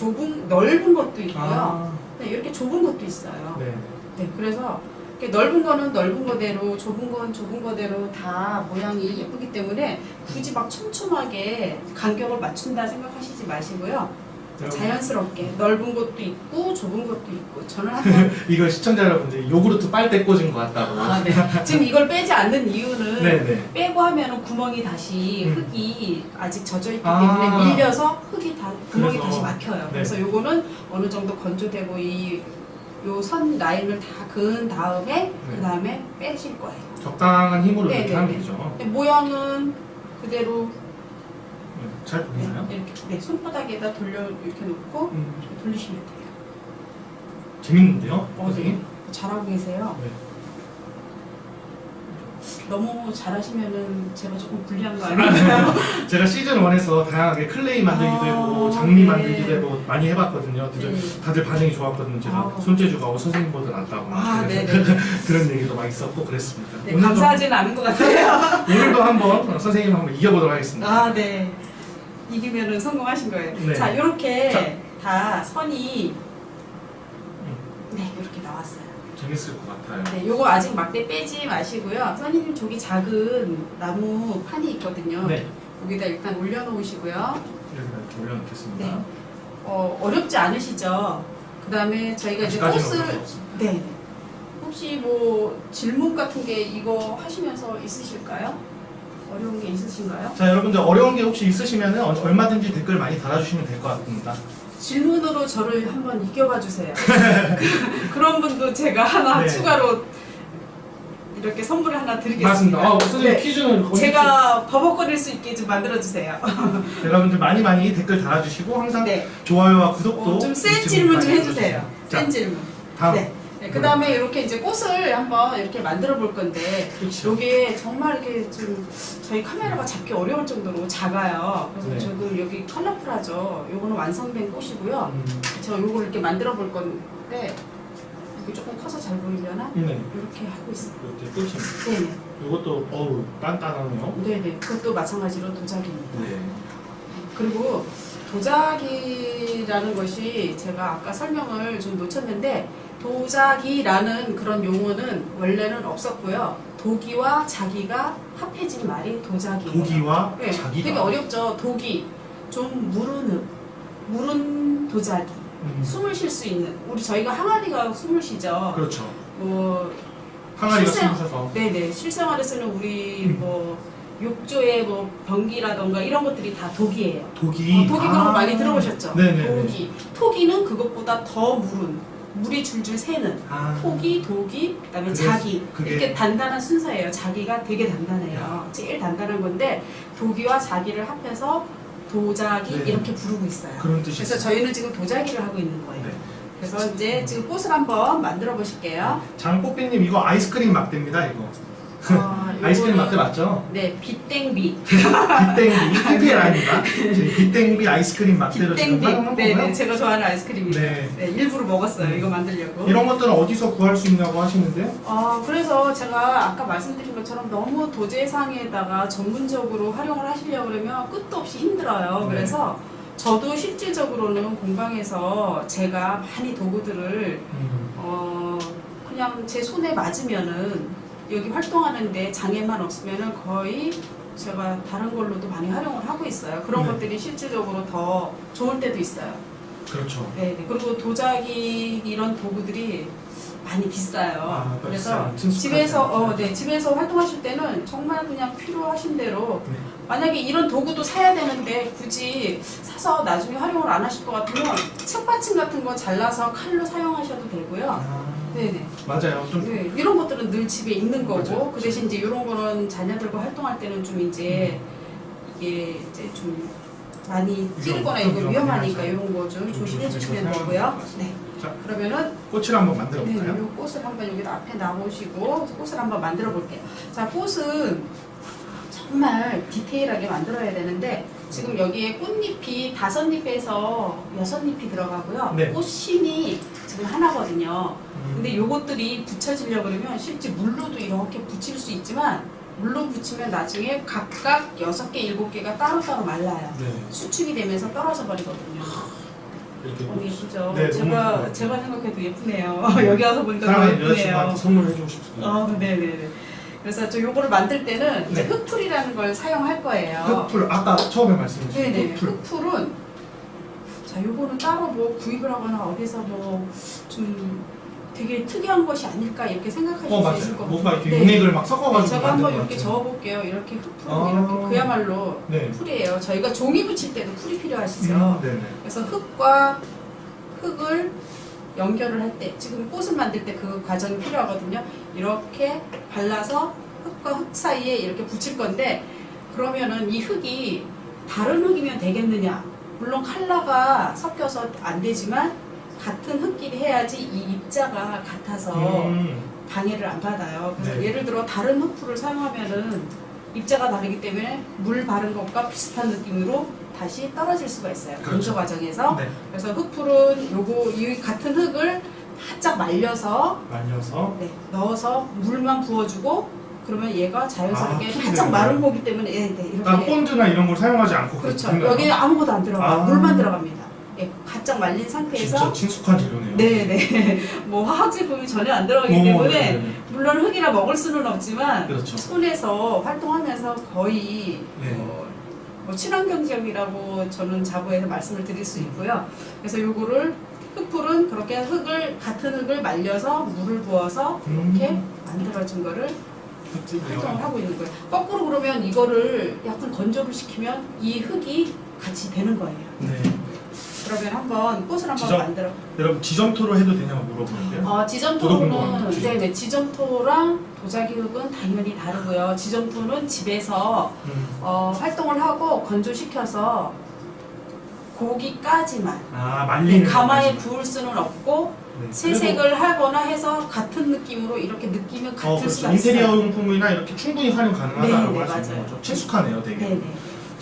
S2: 넓은 것도 있고요.
S1: 아,
S2: 네, 이렇게 좁은 것도 있어요.
S1: 네.
S2: 네, 그래서 이렇게 넓은 거는 넓은 거대로, 좁은 건 좁은 거대로 다 모양이 예쁘기 때문에 굳이 막 촘촘하게 간격을 맞춘다 생각하시지 마시고요. 자연스럽게 넓은 것도 있고 좁은 것도 있고 저는 한번
S1: 이거 시청자 여러분들 요구르트 빨대 꽂은 것 같다고.
S2: 네. 지금 이걸 빼지 않는 이유는
S1: 네네.
S2: 빼고 하면은 구멍이 다시
S1: 음.
S2: 흙이 아직 젖어 있기
S1: 아.
S2: 때문에 밀려서 구멍이
S1: 그래서,
S2: 다시 막혀요.
S1: 네.
S2: 그래서 요거는 어느 정도 건조되고 요 선 라인을 다 그은 다음에
S1: 네.
S2: 그 다음에 빼실 거예요.
S1: 적당한 힘으로
S2: 네,
S1: 이렇게
S2: 네,
S1: 하면
S2: 네.
S1: 되죠.
S2: 모양은 그대로
S1: 네, 잘 보이나요?
S2: 이렇게 손바닥에다 이렇게 놓고 돌리시면 돼요.
S1: 재밌는데요, 선생님?
S2: 네. 잘하고 계세요.
S1: 네.
S2: 너무 잘하시면은 제가 조금 불리한 거 아닌가요?
S1: 제가 시즌 1에서 다양하게 클레이 만들기도 해보고 장미
S2: 네.
S1: 만들기도 해보고 많이 해봤거든요.
S2: 네.
S1: 다들 반응이 좋았거든요. 제가 손재주가 선생님보다 낫다고
S2: 네네.
S1: 그런 얘기도 많이 있었고 그랬습니다.
S2: 네, 감사하지는 않은 것 같아요.
S1: 오늘도 한번 선생님 한번 이겨보도록 하겠습니다.
S2: 네. 이기면은 성공하신 거예요.
S1: 네.
S2: 자, 이렇게
S1: 자.
S2: 다 선이 이렇게 나왔어요.
S1: 재밌을 것 같아요.
S2: 네, 요거 아직 막대 빼지 마시고요. 선생님 저기 작은 나무 판이 있거든요.
S1: 네.
S2: 여기다 일단 올려놓으시고요.
S1: 여기다 이렇게 올려놓겠습니다.
S2: 네. 어렵지 않으시죠? 그 다음에 저희가 이제
S1: 아직까지는
S2: 꽃을
S1: 어려울 수 없습니다.
S2: 네. 혹시 뭐 질문 같은 게 이거 하시면서 있으실까요? 어려운 게 있으신가요?
S1: 자, 여러분들 어려운 게 혹시 있으시면 얼마든지 댓글 많이 달아주시면 될 것 같습니다.
S2: 질문으로 저를 한번 이겨봐 주세요. 그런 분도 제가 하나
S1: 네.
S2: 추가로 이렇게 선물을 하나 드리겠습니다.
S1: 맞습니다. 선생님
S2: 네.
S1: 퀴즈는
S2: 제가 버벅거릴 수 있게 좀 만들어 주세요.
S1: 여러분들 많이 댓글 달아주시고 항상
S2: 네.
S1: 좋아요와 구독도
S2: 좀 센
S1: 잊지
S2: 질문
S1: 말고
S2: 좀 해주세요.
S1: 자,
S2: 센 질문.
S1: 다음.
S2: 네. 그 다음에 이렇게 이제 꽃을 한번 이렇게 만들어 볼 건데,
S1: 그렇죠.
S2: 이게 정말 이렇게 좀 저희 카메라가 잡기 어려울 정도로 작아요. 그래서
S1: 네.
S2: 지금 여기 컬러풀하죠. 요거는 완성된 꽃이고요. 저 요걸 이렇게 만들어 볼 건데, 이게 조금 커서 잘 보이려나?
S1: 네.
S2: 이렇게 하고 있어요.
S1: 이렇게 끝입니다.
S2: 네네.
S1: 이것도 어우 단단하네요.
S2: 네네. 그것도 마찬가지로 도자기입니다.
S1: 네.
S2: 그리고 도자기라는 것이 제가 아까 설명을 좀 놓쳤는데, 도자기라는 그런 용어는 원래는 없었고요. 도기와 자기가 합해진 말이 도자기예요.
S1: 도기와
S2: 네,
S1: 자기가.
S2: 되게 어렵죠. 도기, 좀 무른 도자기. 숨을 쉴 수 있는. 저희가 항아리가 숨을 쉬죠.
S1: 그렇죠.
S2: 뭐
S1: 항아리가
S2: 실생-
S1: 숨으셔서.
S2: 네네. 실생활에서는 우리 뭐 욕조의 뭐 변기라던가 이런 것들이 다 독이에요.
S1: 도기.
S2: 도기 그런 거 많이 들어보셨죠?
S1: 네네.
S2: 도기. 토기는 그것보다 더 물이 줄줄 새는. 토기, 도기, 그다음에
S1: 그게-
S2: 자기.
S1: 그게-
S2: 이렇게 단단한 순서예요. 자기가 되게 단단해요.
S1: 야.
S2: 제일 단단한 건데 도기와 자기를 합해서 도자기
S1: 네.
S2: 이렇게 부르고 있어요.
S1: 그런 뜻이
S2: 그래서
S1: 있어요.
S2: 저희는 지금 도자기를 하고 있는 거예요.
S1: 네.
S2: 그래서 이제 지금 꽃을 한번 만들어 보실게요.
S1: 장뽀삐님 이거 아이스크림 막대입니다. 이거. 아이스크림 막대 맞죠?
S2: 네, 빗땡비.
S1: 빗땡비 PPL 아닙니다. 빗땡비 아이스크림 막대로 지금
S2: 빗땡비.
S1: 활용한
S2: 네,
S1: 거고요.
S2: 네, 제가 좋아하는 아이스크림입니다.
S1: 네.
S2: 네, 일부러 먹었어요. 이거 만들려고.
S1: 이런 것들은 어디서 구할 수 있냐고 하시는데요?
S2: 그래서 제가 아까 말씀드린 것처럼 너무 도제상에다가 전문적으로 활용을 하시려고 그러면 끝도 없이 힘들어요.
S1: 네.
S2: 그래서 저도 실질적으로는 공방에서 제가 많이 도구들을 그냥 제 손에 맞으면은 여기 활동하는데 장애만 없으면은 거의 제가 다른 걸로도 많이 활용을 하고 있어요. 그런
S1: 네.
S2: 것들이 실질적으로 더 좋을 때도 있어요.
S1: 그렇죠.
S2: 네, 네. 그리고 도자기 이런 도구들이 많이 비싸요. 그래서 집에서 집에서 활동하실 때는 정말 그냥 필요하신 대로
S1: 네.
S2: 만약에 이런 도구도 사야 되는데 굳이 사서 나중에 활용을 안 하실 것 같으면 책받침 같은 거 잘라서 칼로 사용하셔도 되고요. 네네.
S1: 맞아요. 좀
S2: 네, 이런 것들은 늘 집에 있는 거고
S1: 맞아요.
S2: 그 대신 이제 이런 거는 자녀들과 활동할 때는 좀 이제 이게 이제 좀 많이 찌르거나
S1: 좀
S2: 이거 위험하니까
S1: 위험하죠.
S2: 이런 거 좀 조심해
S1: 조심해서
S2: 주시면
S1: 사용하는
S2: 되고요.
S1: 것 같습니다.
S2: 네.
S1: 자,
S2: 그러면은
S1: 꽃을 한번 만들어
S2: 네,
S1: 볼까요?
S2: 이 꽃을 한번 여기 앞에 놔보시고 꽃을 한번 만들어 볼게요. 자, 꽃은 정말 디테일하게 만들어야 되는데 지금 여기에 꽃잎이 5잎에서 6잎이 들어가고요.
S1: 네.
S2: 꽃심이 지금 하나거든요. 근데 요것들이 붙여지려고 그러면 실제 물로도 이렇게 붙일 수 있지만 물로 붙이면 나중에 각각 6개, 7개가 따로따로 말라요.
S1: 네.
S2: 수축이 되면서 떨어져 버리거든요.
S1: 이렇게
S2: 너무 예쁘죠?
S1: 네, 너무
S2: 제가
S1: 예뻐요.
S2: 생각해도 예쁘네요. 여기 와서 보니까 너무
S1: 사랑하는
S2: 예쁘네요.
S1: 여자친구한테 선물해 주고 싶습니다.
S2: 네네네. 그래서 저 요거를 만들 때는 이제
S1: 네.
S2: 흑풀이라는 걸 사용할 거예요.
S1: 흑풀 아까 처음에 말씀해 주신
S2: 네네.
S1: 흑풀.
S2: 흑풀은 자 요거는 따로 뭐 구입을 하거나 어디서 뭐 좀 되게 특이한 것이 아닐까 이렇게 생각하실 수
S1: 맞아요.
S2: 있을 것 같아요.
S1: 뭔가 이렇게
S2: 네.
S1: 용액을 막 섞어가지고
S2: 제가 한번
S1: 만든 것
S2: 이렇게
S1: 같아요.
S2: 적어볼게요. 이렇게 흑풀
S1: 아.
S2: 이렇게 그야말로
S1: 네.
S2: 풀이에요. 저희가 종이 붙일 때도 풀이 필요하시죠.
S1: 네네.
S2: 그래서 흙과 흙을 연결을 할 때 지금 꽃을 만들 때 그 과정이 필요하거든요. 이렇게 발라서 흙과 흙 사이에 이렇게 붙일 건데 그러면은 이 흙이 다른 흙이면 되겠느냐? 물론 컬러가 섞여서 안 되지만 같은 흙끼리 해야지 이 입자가 같아서 방해를 안 받아요. 그래서
S1: 네.
S2: 예를 들어 다른 흙풀을 사용하면은 입자가 다르기 때문에 물 바른 것과 비슷한 느낌으로 다시 떨어질 수가 있어요.
S1: 그렇죠.
S2: 건조 과정에서.
S1: 네.
S2: 그래서 흙풀은 요거 이 같은 흙을 바짝 말려서
S1: 말려서
S2: 넣어서 물만 부어주고 그러면 얘가 자연스럽게
S1: 풀이
S2: 바짝
S1: 되는
S2: 마른
S1: 거예요?
S2: 거기 때문에
S1: 그러니까
S2: 이렇게
S1: 본드나 이런 걸 사용하지 않고
S2: 그렇죠.
S1: 그냥
S2: 여기 아무것도 안 들어가요.
S1: 아.
S2: 물만 들어갑니다. 예, 바짝 말린 상태에서
S1: 진짜 친숙한 재료네요.
S2: 네네 뭐 화학 제품이 전혀 안 들어가기
S1: 오,
S2: 때문에
S1: 네네.
S2: 물론 흙이라 먹을 수는 없지만
S1: 그렇죠.
S2: 손에서 활동하면서 거의
S1: 네.
S2: 뭐 친환경적이라고 저는 자부해서 말씀을 드릴 수 있고요. 그래서 요거를 흙풀은 그렇게 같은 흙을 말려서 물을 부어서 이렇게 만들어진 거를 활동을 하고 있는 거예요. 거꾸로 그러면 이거를 약간 건조를 시키면 이 흙이 같이 되는 거예요.
S1: 네.
S2: 그러면 한번 꽃을 한번
S1: 지점?
S2: 만들어.
S1: 여러분 지점토로 해도 되냐고 물어보는데요. 저도
S2: 지점토는
S1: 궁금합니다. 지점.
S2: 네네 지점토랑 도자기 흙은 당연히 다르고요. 지점토는 집에서 활동을 하고 건조시켜서 고기까지만
S1: 말리는
S2: 가마에
S1: 거까지만.
S2: 구울 수는 없고
S1: 네.
S2: 세색을 하거나 해서 같은 느낌으로 이렇게 느끼면 같을
S1: 그렇죠.
S2: 수가
S1: 인테리어
S2: 있어요.
S1: 용품이나 이렇게 충분히 활용 가능하다고
S2: 네,
S1: 할 수 있는
S2: 맞아요.
S1: 거죠. 친숙하네요, 되게.
S2: 네네.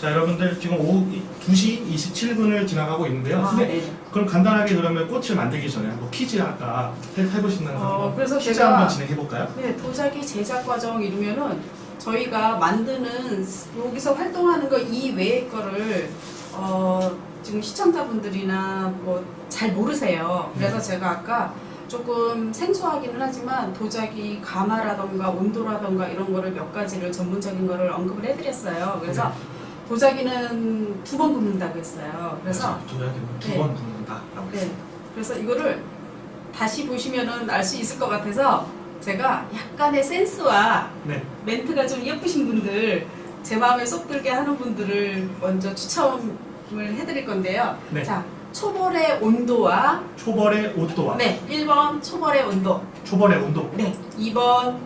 S1: 자, 여러분들 지금 오후 2시 27분을 지나가고 있는데요. 선생님,
S2: 네네.
S1: 그럼 간단하게 그러면 꽃을 만들기 전에 한번 퀴즈 아까 해보신다는 거
S2: 그래서
S1: 퀴즈
S2: 제가
S1: 한번 진행해 볼까요?
S2: 네, 도자기 제작 과정 이루면은 저희가 만드는 여기서 활동하는 거 이외의 거를 지금 시청자분들이나 뭐 잘 모르세요. 그래서
S1: 네.
S2: 제가 아까 조금 생소하기는 하지만 도자기 가마라던가 온도라던가 이런 거를 몇 가지를 전문적인 거를 언급을 해드렸어요. 그래서
S1: 네.
S2: 도자기는 2번 굽는다고 했어요. 그래서
S1: 도자기는
S2: 네.
S1: 2번 붓는다라고
S2: 네.
S1: 했어요.
S2: 그래서 이거를 다시 보시면은 알 수 있을 것 같아서 제가 약간의 센스와
S1: 네.
S2: 멘트가 좀 예쁘신 분들, 제 마음에 쏙 들게 하는 분들을 먼저 추첨을 해드릴 건데요.
S1: 네.
S2: 자, 초벌의 온도와
S1: 초벌의 온도와
S2: 네, 1번 초벌의 온도,
S1: 초벌의 온도,
S2: 네, 2번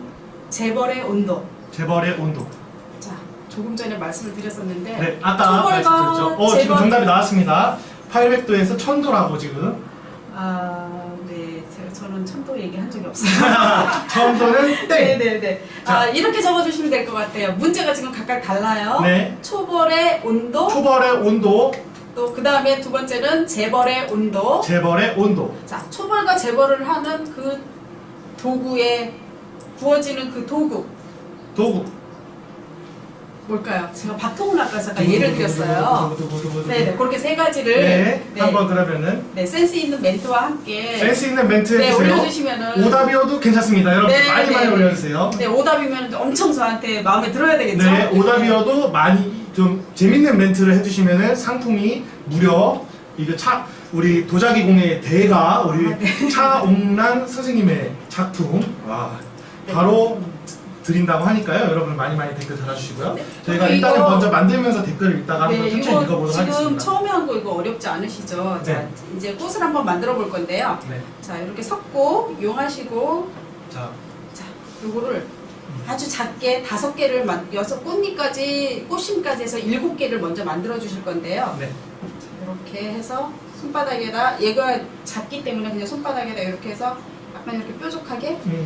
S2: 재벌의 온도.
S1: 재벌의 온도.
S2: 자, 조금 전에 말씀을 드렸었는데
S1: 네, 아까
S2: 초벌과
S1: 말씀드렸죠. 지금
S2: 재벌-
S1: 정답이 나왔습니다. 800도에서 1000도라고 지금.
S2: 네, 저는 천도 얘기한 적이 없어요.
S1: 1000도는 땡.
S2: 네네네.
S1: 자.
S2: 이렇게 적어주시면 될 것 같아요. 문제가 지금 각각 달라요.
S1: 네.
S2: 초벌의 온도,
S1: 초벌의 온도,
S2: 또 그 다음에 두 번째는 재벌의 온도.
S1: 재벌의 온도.
S2: 자, 초벌과 재벌을 하는 그 도구에 구워지는 그 도구
S1: 도구.
S2: 뭘까요? 제가 바통을 아까 잠깐 예를 드렸어요. 네네, 그렇게 세 가지를
S1: 네, 한번 그러면은
S2: 네, 센스 있는 멘트와 함께
S1: 센스 있는 멘트
S2: 네,
S1: 해주세요.
S2: 올려주시면은
S1: 오답이어도 괜찮습니다. 여러분
S2: 네,
S1: 많이
S2: 네.
S1: 많이 올려주세요.
S2: 네, 오답이면 엄청 저한테 마음에 들어야 되겠죠?
S1: 네, 오답이어도 많이 좀 재밌는 멘트를 해주시면은 상품이 무려 이거 우리 도자기 공예의 대가 우리 차옥란 선생님의 작품 와
S2: 네.
S1: 바로 드린다고 하니까요. 여러분 많이 댓글 달아주시고요.
S2: 네.
S1: 저희가
S2: 그리고
S1: 일단은
S2: 이거-
S1: 먼저 만들면서 댓글을 읽다가 한번 천천히
S2: 이거
S1: 읽어보도록
S2: 지금
S1: 하겠습니다.
S2: 처음에 한 거 이거 어렵지 않으시죠?
S1: 네.
S2: 자, 이제 꽃을 한번 만들어 볼 건데요.
S1: 네.
S2: 자, 이렇게 섞고 이용하시고
S1: 자,
S2: 자, 요거를 아주 작게 5개를 꽃잎까지 꽃심까지 해서 7개를 먼저 만들어 주실 건데요.
S1: 네.
S2: 이렇게 해서 손바닥에다 얘가 작기 때문에 그냥 손바닥에다 이렇게 해서 약간 이렇게 뾰족하게
S1: 네.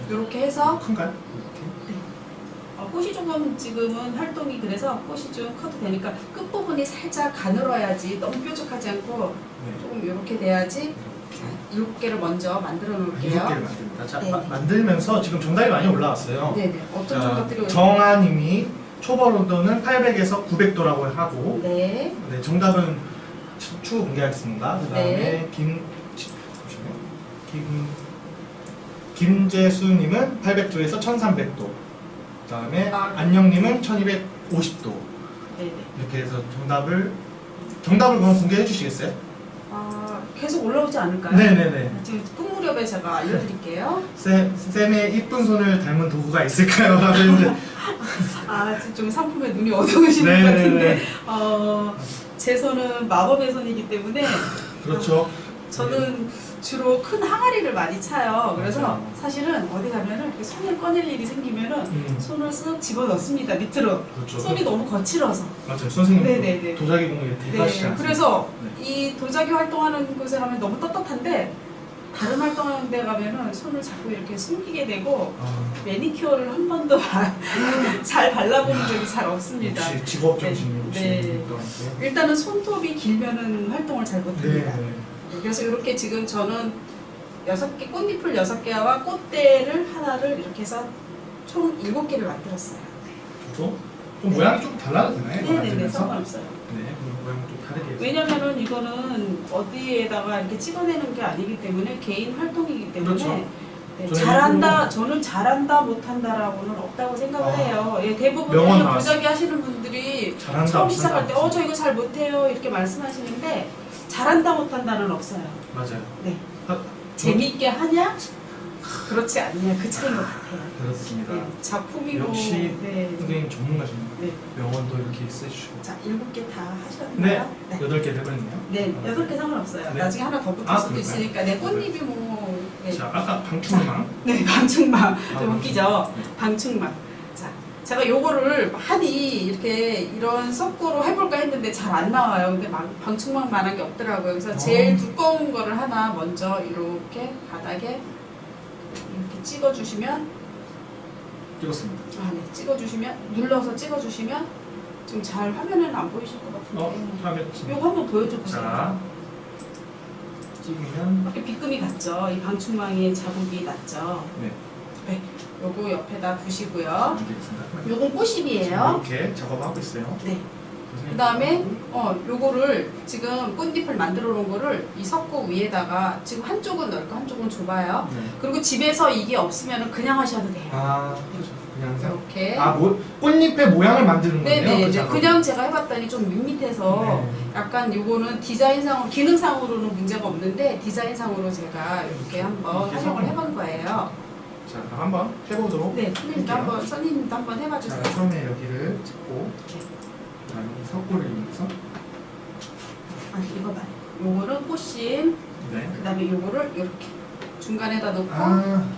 S2: 이렇게 해서
S1: 큰가요?
S2: 꽃이 조금 지금은 활동이 그래서 꽃이 좀 커도 되니까 끝부분이 살짝 가늘어야지 너무 뾰족하지 않고
S1: 네.
S2: 조금 이렇게 돼야지. 자, 7개를 먼저 만들어 놓을게요.
S1: 7개를 만듭니다. 자,
S2: 네.
S1: 만들면서 지금 정답이 많이 올라왔어요.
S2: 네네. 어떤
S1: 자,
S2: 것들이
S1: 정아님이 초벌 온도는 800에서 900도라고 하고,
S2: 네.
S1: 네, 정답은 추후 공개하겠습니다. 그 다음에
S2: 네.
S1: 김재수님은 800도에서 1300도. 그 다음에
S2: 아,
S1: 안녕님은 1250도.
S2: 네네.
S1: 이렇게 해서 정답을 그럼 공개해 주시겠어요?
S2: 계속 올라오지 않을까요?
S1: 네네네.
S2: 지금 끝무렵에 제가 알려드릴게요.
S1: 쌤의 이쁜 손을 닮은 도구가 있을까요? 하는데
S2: 지금 좀 상품에 눈이 어두우시는 것
S1: 네네네.
S2: 같은데, 제 손은 마법의 손이기 때문에
S1: 그렇죠.
S2: 저는 주로 큰 항아리를 많이 차요. 그래서
S1: 맞아요.
S2: 사실은 어디 가면은 이렇게 손을 꺼낼 일이 생기면은 손을 쓱 집어넣습니다, 밑으로.
S1: 그렇죠.
S2: 손이 너무 거칠어서.
S1: 맞아요. 선생님
S2: 네네네.
S1: 도자기 공예 대가시지
S2: 네,
S1: 않습니까?
S2: 그래서
S1: 네.
S2: 이 도자기 활동하는 곳에 가면 너무 떳떳한데 다른 활동하는 데 가면은 손을 자꾸 이렇게 숨기게 되고 매니큐어를 한 번도 잘 발라보는 적이 잘 없습니다.
S1: 역시 직업 정신이
S2: 네.
S1: 혹시
S2: 네. 일단은 손톱이 길면은 활동을 잘 못합니다.
S1: 네.
S2: 그래서 이렇게 지금 저는 6개, 꽃잎을 6개와 꽃대를 하나를 이렇게 해서 총 7개를 만들었어요.
S1: 좀 모양이 좀 달라도 되나요? 이거
S2: 네네네,
S1: 만들면서?
S2: 상관없어요.
S1: 네, 그럼 모양 좀 다르게 해서.
S2: 왜냐면은 이거는 어디에다가 이렇게 찍어내는 게 아니기 때문에 개인 활동이기 때문에
S1: 그렇죠.
S2: 네,
S1: 저는
S2: 잘한다, 저는 잘한다 못한다라고는 없다고 생각을 해요. 예, 대부분
S1: 명언
S2: 그냥
S1: 나왔어요.
S2: 도자기 하시는 분들이
S1: 잘한다,
S2: 처음 시작할 때
S1: 못한다.
S2: 저 이거 잘 못해요 이렇게 말씀하시는데 잘한다 못한다는 없어요.
S1: 맞아요.
S2: 네.
S1: 아,
S2: 재미있게 하냐? 그렇지 않냐 그 차이인 것 같아요.
S1: 그렇습니다.
S2: 네, 작품이고
S1: 역시
S2: 네.
S1: 선생님 전문가십니다.
S2: 네.
S1: 명언도 이렇게 써주시고.
S2: 자, 7개 다
S1: 네,
S2: 하셨나요?
S1: 8개 되거든요.
S2: 네, 8개 상관없어요.
S1: 네.
S2: 나중에 하나 더 붙을
S1: 아,
S2: 수도
S1: 그럴까요?
S2: 있으니까. 네, 꽃잎이 뭐. 네,
S1: 자, 아까 방충망.
S2: 네 방충망. 좀
S1: 방충망.
S2: 웃기죠?
S1: 네.
S2: 방충망. 자, 제가 요거를 많이 이렇게 이런 석고로 해볼까 했는데 잘 안 나와요. 근데 방충망만한 게 없더라고요. 그래서 제일 두꺼운 거를 하나 먼저 이렇게 바닥에 이렇게 찍어주시면.
S1: 찍었습니다.
S2: 네, 찍어주시면, 눌러서 찍어주시면 좀 잘 화면에는 안 보이실 것 같은데.
S1: 다음에
S2: 요거 한번 보여줘 보세요.
S1: 자, 찍으면
S2: 이렇게 빗금이 갔죠. 이 방충망에 자국이 났죠.
S1: 네,
S2: 네, 요거 옆에다 두시고요.
S1: 알겠습니다.
S2: 요건 꽃잎이에요.
S1: 이렇게 작업하고 있어요.
S2: 네. 그 다음에 요거를 지금 꽃잎을 만들어 놓은 거를 이 석고 위에다가 지금 한쪽은 넓고 한쪽은 좁아요.
S1: 네.
S2: 그리고 집에서 이게 없으면 그냥 하셔도 돼요.
S1: 그렇죠. 그냥
S2: 이렇게.
S1: 꽃잎의 모양을 만드는 거예요.
S2: 네네.
S1: 그 작업은?
S2: 그냥 제가 해봤더니 좀 밋밋해서
S1: 네.
S2: 약간 요거는 디자인상으로, 기능상으로는 문제가 없는데 디자인상으로 제가 이렇게 한번
S1: 이렇게
S2: 활용을
S1: 섞어놓은
S2: 해본 거예요.
S1: 자, 그럼 한번 해보도록.
S2: 네, 선생님도 한번
S1: 자,
S2: 해봐주세요.
S1: 처음에 여기를 찍고, 그다음에 석고를 이용해서,
S2: 이거 봐요. 요거는 꽃심,
S1: 네.
S2: 그 다음에 요거를 이렇게 중간에다 놓고,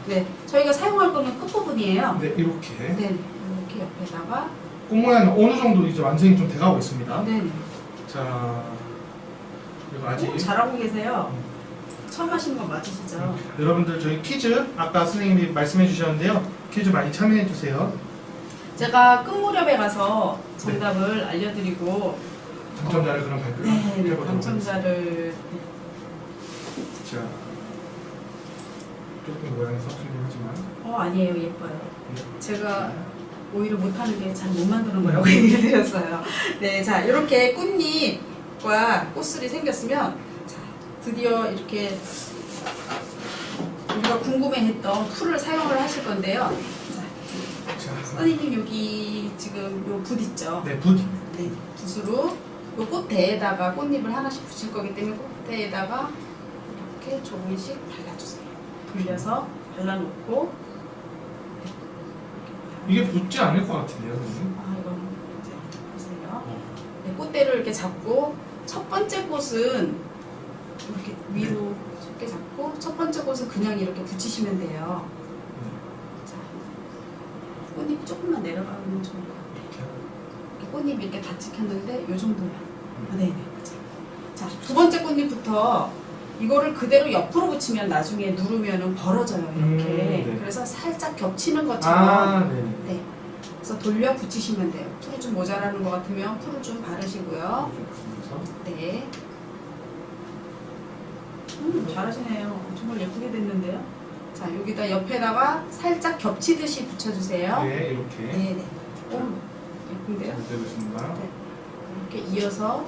S2: 네, 저희가 사용할 거는 끝부분이에요.
S1: 네, 이렇게.
S2: 네, 이렇게 옆에다가,
S1: 꽃 모양은 어느 정도 이제 완성이 좀 돼가고 있습니다.
S2: 네,
S1: 자, 그리고 아직
S2: 잘하고 계세요. 처음 하시는 거 맞으시죠?
S1: 여러분들 저희 퀴즈 아까 선생님이 말씀해 주셨는데요. 퀴즈 많이 참여해 주세요.
S2: 제가 끝무렵에 가서 정답을 알려드리고,
S1: 당첨자를 그럼 발표를
S2: 네,
S1: 해보도록 하겠습니다.
S2: 당첨자를
S1: 자, 조금 모양이 섞이긴 하지만.
S2: 아니에요, 예뻐요.
S1: 네.
S2: 제가 오히려 못하는 게 잘 못 만드는 거라고 얘기를 드렸어요. 네, 자, 이렇게 꽃잎과 꽃술이 생겼으면, 자, 드디어 이렇게 우리가 궁금해했던 풀을 사용을 하실 건데요. 자, 선생님 여기 지금 요 붓 있죠?
S1: 네, 붓.
S2: 네, 붓으로 요 꽃대에다가 꽃잎을 하나씩 붙일 거기 때문에 꽃대에다가 이렇게 조금씩 발라주세요. 돌려서 발라놓고
S1: 이게 붙지 않을 것 같은데요, 선생님?
S2: 아, 이거는 이제 보세요. 네, 꽃대를 이렇게 잡고 첫 번째 꽃은 이렇게 위로 쉽게 잡고 첫 번째 꽃은 그냥 이렇게 붙이시면 돼요. 자, 꽃잎이 조금만 내려가면 좋을 것 같아요. 이렇게 꽃잎이 이렇게 다 찍혔는데 이 정도면. 아, 네네, 맞아요. 자, 두 번째 꽃잎부터 이거를 그대로 옆으로 붙이면 나중에 누르면은 벌어져요, 이렇게.
S1: 네.
S2: 그래서 살짝 겹치는 것처럼.
S1: 아, 네.
S2: 네. 그래서 돌려 붙이시면 돼요. 풀이 좀 모자라는 것 같으면 풀을 좀 바르시고요. 네. 잘하시네요. 정말 예쁘게 됐는데요. 자, 여기다 옆에다가 살짝 겹치듯이 붙여주세요.
S1: 네, 이렇게.
S2: 네네. 오, 예쁜데요?
S1: 잘 되겠습니다.
S2: 네. 이렇게 이어서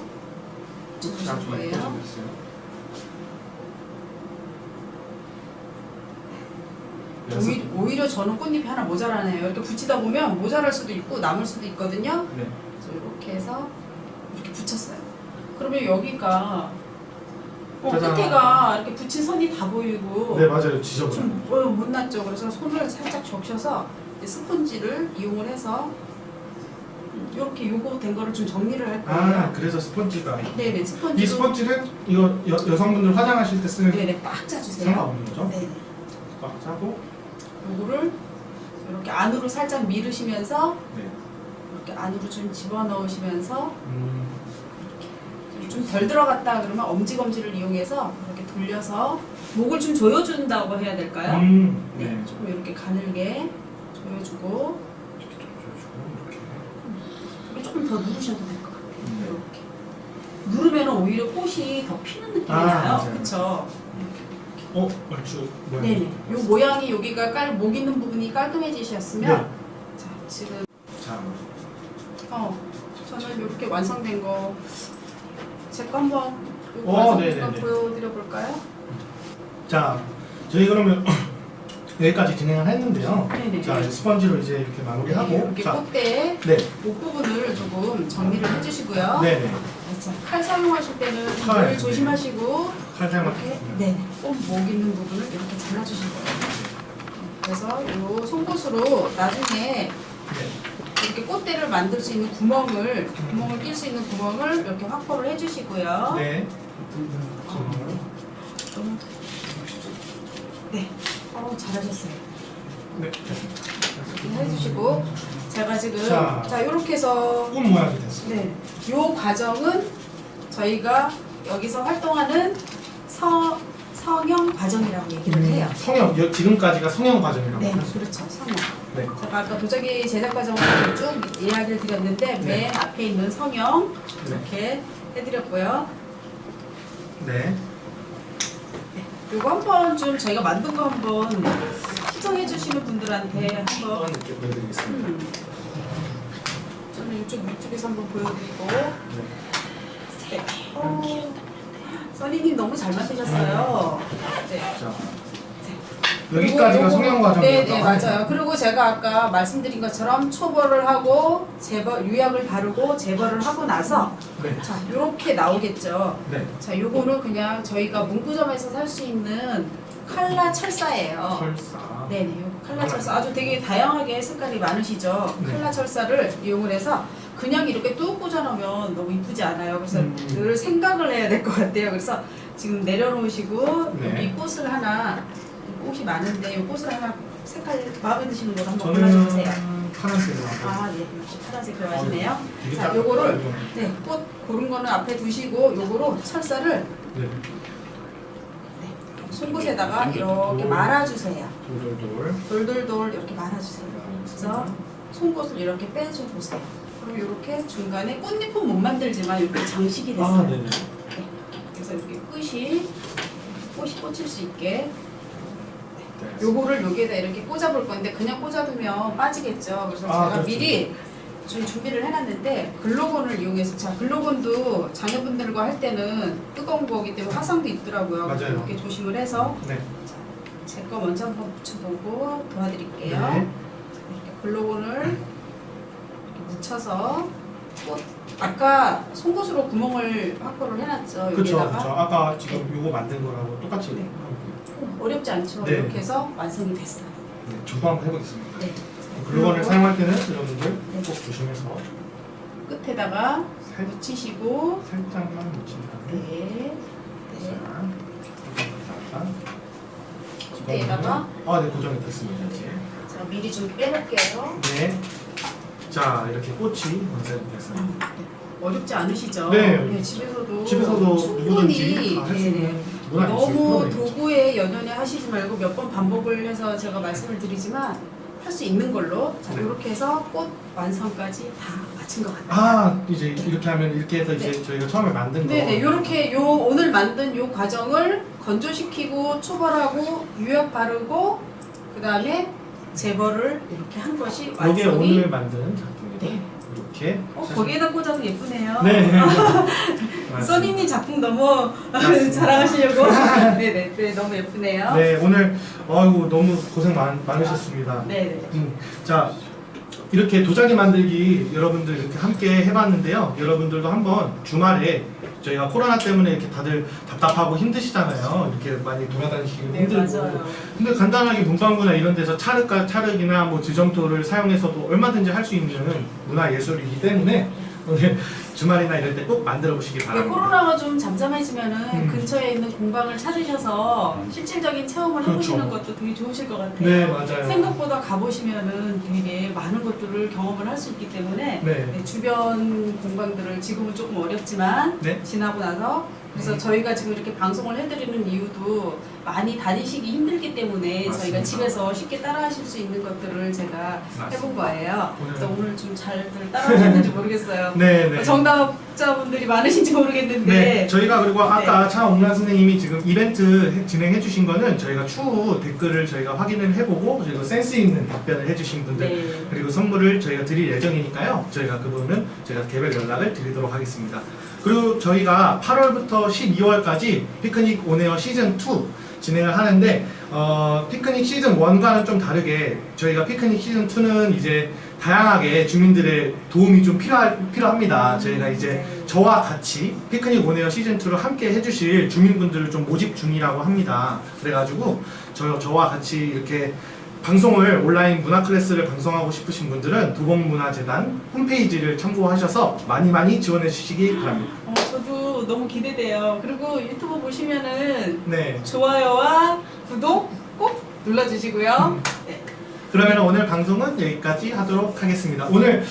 S2: 붙여주실
S1: 아주
S2: 거예요.
S1: 예뻐지겠어요.
S2: 오히려 저는 꽃잎이 하나 모자라네요. 이렇게 붙이다 보면 모자랄 수도 있고 남을 수도 있거든요.
S1: 네.
S2: 그래서 이렇게 해서 이렇게 붙였어요. 그러면 여기가
S1: 짜잔.
S2: 끝에가 이렇게 붙인 선이 다 보이고
S1: 네, 맞아요. 지저분해.
S2: 좀 못났죠. 그래서 손을 살짝 적셔서 이제 스펀지를 이용을 해서 이렇게 요거 된 거를 좀 정리를 할 거예요.
S1: 아, 그래서 스펀지가.
S2: 네네, 스펀지.
S1: 이 스펀지는 이거 여성분들 화장하실 때 쓰는
S2: 네네, 꽉 짜주세요.
S1: 상관없는 거죠?
S2: 네네.
S1: 꽉 짜고.
S2: 요거를 이렇게 안으로 살짝 밀으시면서
S1: 네.
S2: 이렇게 안으로 좀 집어넣으시면서
S1: 음,
S2: 좀 덜 들어갔다 그러면 엄지검지를 이용해서 이렇게 돌려서 목을 좀 조여준다고 해야 될까요?
S1: 네.
S2: 네, 조금 이렇게 가늘게 조여주고
S1: 이렇게 좀 줘주고 이렇게.
S2: 이게 조금 더 누르셔도 될 것 같아요. 이렇게 누르면 오히려 꽃이 더 피는 느낌이
S1: 아,
S2: 나요.
S1: 맞아요.
S2: 그렇죠?
S1: 얼추 모양.
S2: 네네. 요 모양이 여기가 목 있는 부분이 깔끔해지셨으면
S1: 네.
S2: 자 지금
S1: 자,
S2: 저는 이렇게 완성된 거 제 거 한번
S1: 네네네.
S2: 완성된 거 보여드려 볼까요?
S1: 자, 저희 그러면 여기까지 진행을 했는데요.
S2: 네네.
S1: 자, 스펀지로 이제 이렇게 마무리하고.
S2: 이렇게
S1: 자,
S2: 꽃대
S1: 네.
S2: 목 부분을 조금 정리를 해주시고요.
S1: 네네.
S2: 자, 칼 사용하실 때는
S1: 칼,
S2: 늘 조심하시고
S1: 칼 사용할
S2: 이렇게
S1: 때.
S2: 꼭 목 있는 부분을 이렇게 잘라주실 거예요. 그래서 이 송곳으로 나중에
S1: 네.
S2: 이렇게 꽃대를 만들 수 있는 구멍을 낄 수 있는 구멍을 이렇게 확보를 해주시고요.
S1: 네.
S2: 네. 잘하셨어요.
S1: 네.
S2: 이렇게 해주시고 제가 지금
S1: 자.
S2: 이렇게 해서
S1: 꽃 모양이 됐어요.
S2: 네, 요 과정은 저희가 여기서 활동하는 성형 과정이라고 얘기를 해요.
S1: 성형, 지금까지가 성형 과정이라고
S2: 네,
S1: 하죠.
S2: 그렇죠. 성형.
S1: 네.
S2: 제가 아까 도자기 제작 과정을 쭉 이야기를 드렸는데
S1: 네.
S2: 맨 앞에 있는 성형
S1: 네.
S2: 이렇게 해드렸고요.
S1: 네.
S2: 요거 한번 좀 저희가 만든 거 한번 시청해 주시는 분들한테 한번
S1: 이렇게 보여드리겠습니다.
S2: 저는 이쪽에서 한번 보여드리고
S1: 네.
S2: 써니님 너무 잘 만드셨어요. 네.
S1: 자, 여기까지가 성형 과정이었다고
S2: 네, 맞아요. 그리고 제가 아까 말씀드린 것처럼 초벌을 하고 유약을 바르고 재벌을 하고 나서
S1: 네.
S2: 자, 요렇게 나오겠죠.
S1: 네.
S2: 자, 요거는 그냥 저희가 문구점에서 살 수 있는 칼라 철사예요.
S1: 철사.
S2: 네네, 요거 칼라 철사 아주 되게 다양하게 색깔이 많으시죠.
S1: 네.
S2: 칼라 철사를 이용을 해서 그냥 이렇게 뚝 꽂아놓으면 너무 이쁘지 않아요. 그래서 늘 생각을 해야 될 것 같아요. 그래서 지금 내려놓으시고
S1: 네.
S2: 여기 꽃을 하나, 꽃이 많은데 이 꽃을 하나 색깔 마음에 드시는 걸로 한번
S1: 저는
S2: 골라주세요.
S1: 파란색으로.
S2: 아, 네, 역시 파란색 좋아하시네요.
S1: 되게
S2: 자,
S1: 딱
S2: 요거를
S1: 이거는.
S2: 네, 꽃 고른 거는 앞에 두시고 요거로 철사를
S1: 네.
S2: 송곳에다가 이렇게 말아주세요.
S1: 돌돌돌.
S2: 돌돌돌 이렇게 말아주세요. 그래서 송곳을 이렇게 빼줘 보세요. 그럼 이렇게 중간에 꽃잎은 못 만들지만 이렇게 장식이 됐어요.
S1: 아, 네네.
S2: 네. 그래서 이렇게 꽃이 꽂힐 수 있게
S1: 네.
S2: 요거를 여기에다 이렇게 꽂아볼 건데 그냥 꽂아두면 빠지겠죠. 그래서 제가
S1: 그렇죠.
S2: 미리 좀 준비를 해놨는데 글로건을 이용해서 자 글로건도 자녀분들과 할 때는 뜨거운 거기 때문에 화상도 있더라고요.
S1: 맞아요.
S2: 이렇게 조심을 해서
S1: 네.
S2: 제 거 먼저 한번 붙여보고 도와드릴게요.
S1: 네.
S2: 이렇게 글로건을 이렇게 묻혀서 꽃 아까 송곳으로 구멍을 확보를 해놨죠.
S1: 그렇죠.
S2: 여기다가
S1: 아까 지금 요거 만든 거라고 똑같이.
S2: 네. 어렵지 않죠.
S1: 네.
S2: 이렇게 해서 완성이 됐어요.
S1: 네. 저도 한번 해보겠습니다.
S2: 네.
S1: 글루건을 사용할 때는 여러분들 꼭 조심해서
S2: 끝에다가 묻히시고
S1: 살짝만 묻힌 다음에
S2: 네.
S1: 자,
S2: 콧대에다가
S1: 네, 고정이 됐습니다. 이제.
S2: 자, 미리 좀 빼볼게요.
S1: 네. 자, 이렇게 꽃이 완성이 됐어요.
S2: 어렵지 않으시죠?
S1: 네.
S2: 집에서도
S1: 누구든지 다 할 수
S2: 네네.
S1: 있는 문화 예술
S2: 너무
S1: 프로그램이죠.
S2: 도구에 연연해 하시지 말고 몇 번 반복을 해서 제가 말씀을 드리지만 할 수 있는 걸로 자,
S1: 네.
S2: 이렇게 해서 꽃 완성까지 다 마친 것 같아요.
S1: 이제 이렇게 하면 이렇게 해서 이제 저희가 처음에 만든 거.
S2: 네네, 요렇게 오늘 만든 요 과정을 건조시키고 초벌하고 유약 바르고 그 다음에 재벌을 이렇게 한 것이
S1: 이게
S2: 완성이.
S1: 오늘 만든 작품이고
S2: 네.
S1: 이렇게.
S2: 거기에다 꽂아도 예쁘네요.
S1: 네.
S2: 써니님 작품 너무
S1: 맞습니다.
S2: 자랑하시려고. 네네, 네, 너무 예쁘네요.
S1: 네, 오늘 너무 고생 많으셨습니다.
S2: 네네.
S1: 자, 이렇게 도자기 만들기 여러분들 이렇게 함께 해봤는데요. 여러분들도 한번 주말에 저희가 코로나 때문에 이렇게 다들 답답하고 힘드시잖아요. 이렇게 많이 돌아다니시기
S2: 네,
S1: 힘들고.
S2: 맞아요.
S1: 근데 간단하게 문방구나 이런 데서 찰흙이나 뭐 지점토를 사용해서도 얼마든지 할 수 있는 문화 예술이기 때문에 오늘 주말이나 이럴 때 꼭 만들어 보시기
S2: 네,
S1: 바랍니다.
S2: 코로나가 좀 잠잠해지면은 근처에 있는 공방을 찾으셔서 실질적인 체험을
S1: 그렇죠.
S2: 해보시는 것도 되게 좋으실 것 같아요.
S1: 네, 맞아요.
S2: 생각보다 가보시면은 되게 많은 것들을 경험을 할 수 있기 때문에
S1: 네.
S2: 네, 주변 공방들을 지금은 조금 어렵지만
S1: 네.
S2: 지나고 나서 그래서 저희가 지금 이렇게 방송을 해드리는 이유도 많이 다니시기 힘들기 때문에
S1: 맞습니다.
S2: 저희가 집에서 쉽게 따라하실 수 있는 것들을 제가 해본 거예요. 그래서 오늘 좀 잘들 따라하셨는지 모르겠어요.
S1: 네, 네.
S2: 정답자분들이 많으신지 모르겠는데
S1: 네, 저희가 그리고 아까 차옥란 선생님이 지금 이벤트 진행해 주신 거는 저희가 추후 댓글을 저희가 확인을 해보고 그리고 센스 있는 답변을 해주신 분들
S2: 네.
S1: 그리고 선물을 저희가 드릴 예정이니까요. 저희가 그분은 저희가 개별 연락을 드리도록 하겠습니다. 그리고 저희가 8월부터 12월까지 피크닉 온에어 시즌 2 진행을 하는데 피크닉 시즌 1과는 좀 다르게 저희가 피크닉 시즌 2는 이제 다양하게 주민들의 도움이 좀 필요합니다. 저희가 이제 저와 같이 피크닉 온에어 시즌 2를 함께 해주실 주민분들을 좀 모집 중이라고 합니다. 그래가지고 저와 같이 이렇게 방송을 온라인 문화 클래스를 방송하고 싶으신 분들은 도봉문화재단 홈페이지를 참고하셔서 많이 지원해 주시기 바랍니다.
S2: 저도 너무 기대돼요. 그리고 유튜브 보시면은
S1: 네.
S2: 좋아요와 구독 꼭 눌러주시고요. 네.
S1: 그러면 오늘 방송은 여기까지 하도록 하겠습니다. 오늘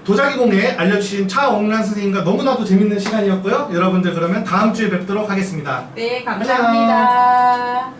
S1: 도자기 공예 알려주신 차옥란 선생님과 너무나도 재밌는 시간이었고요. 여러분들 그러면 다음 주에 뵙도록 하겠습니다.
S2: 네, 감사합니다.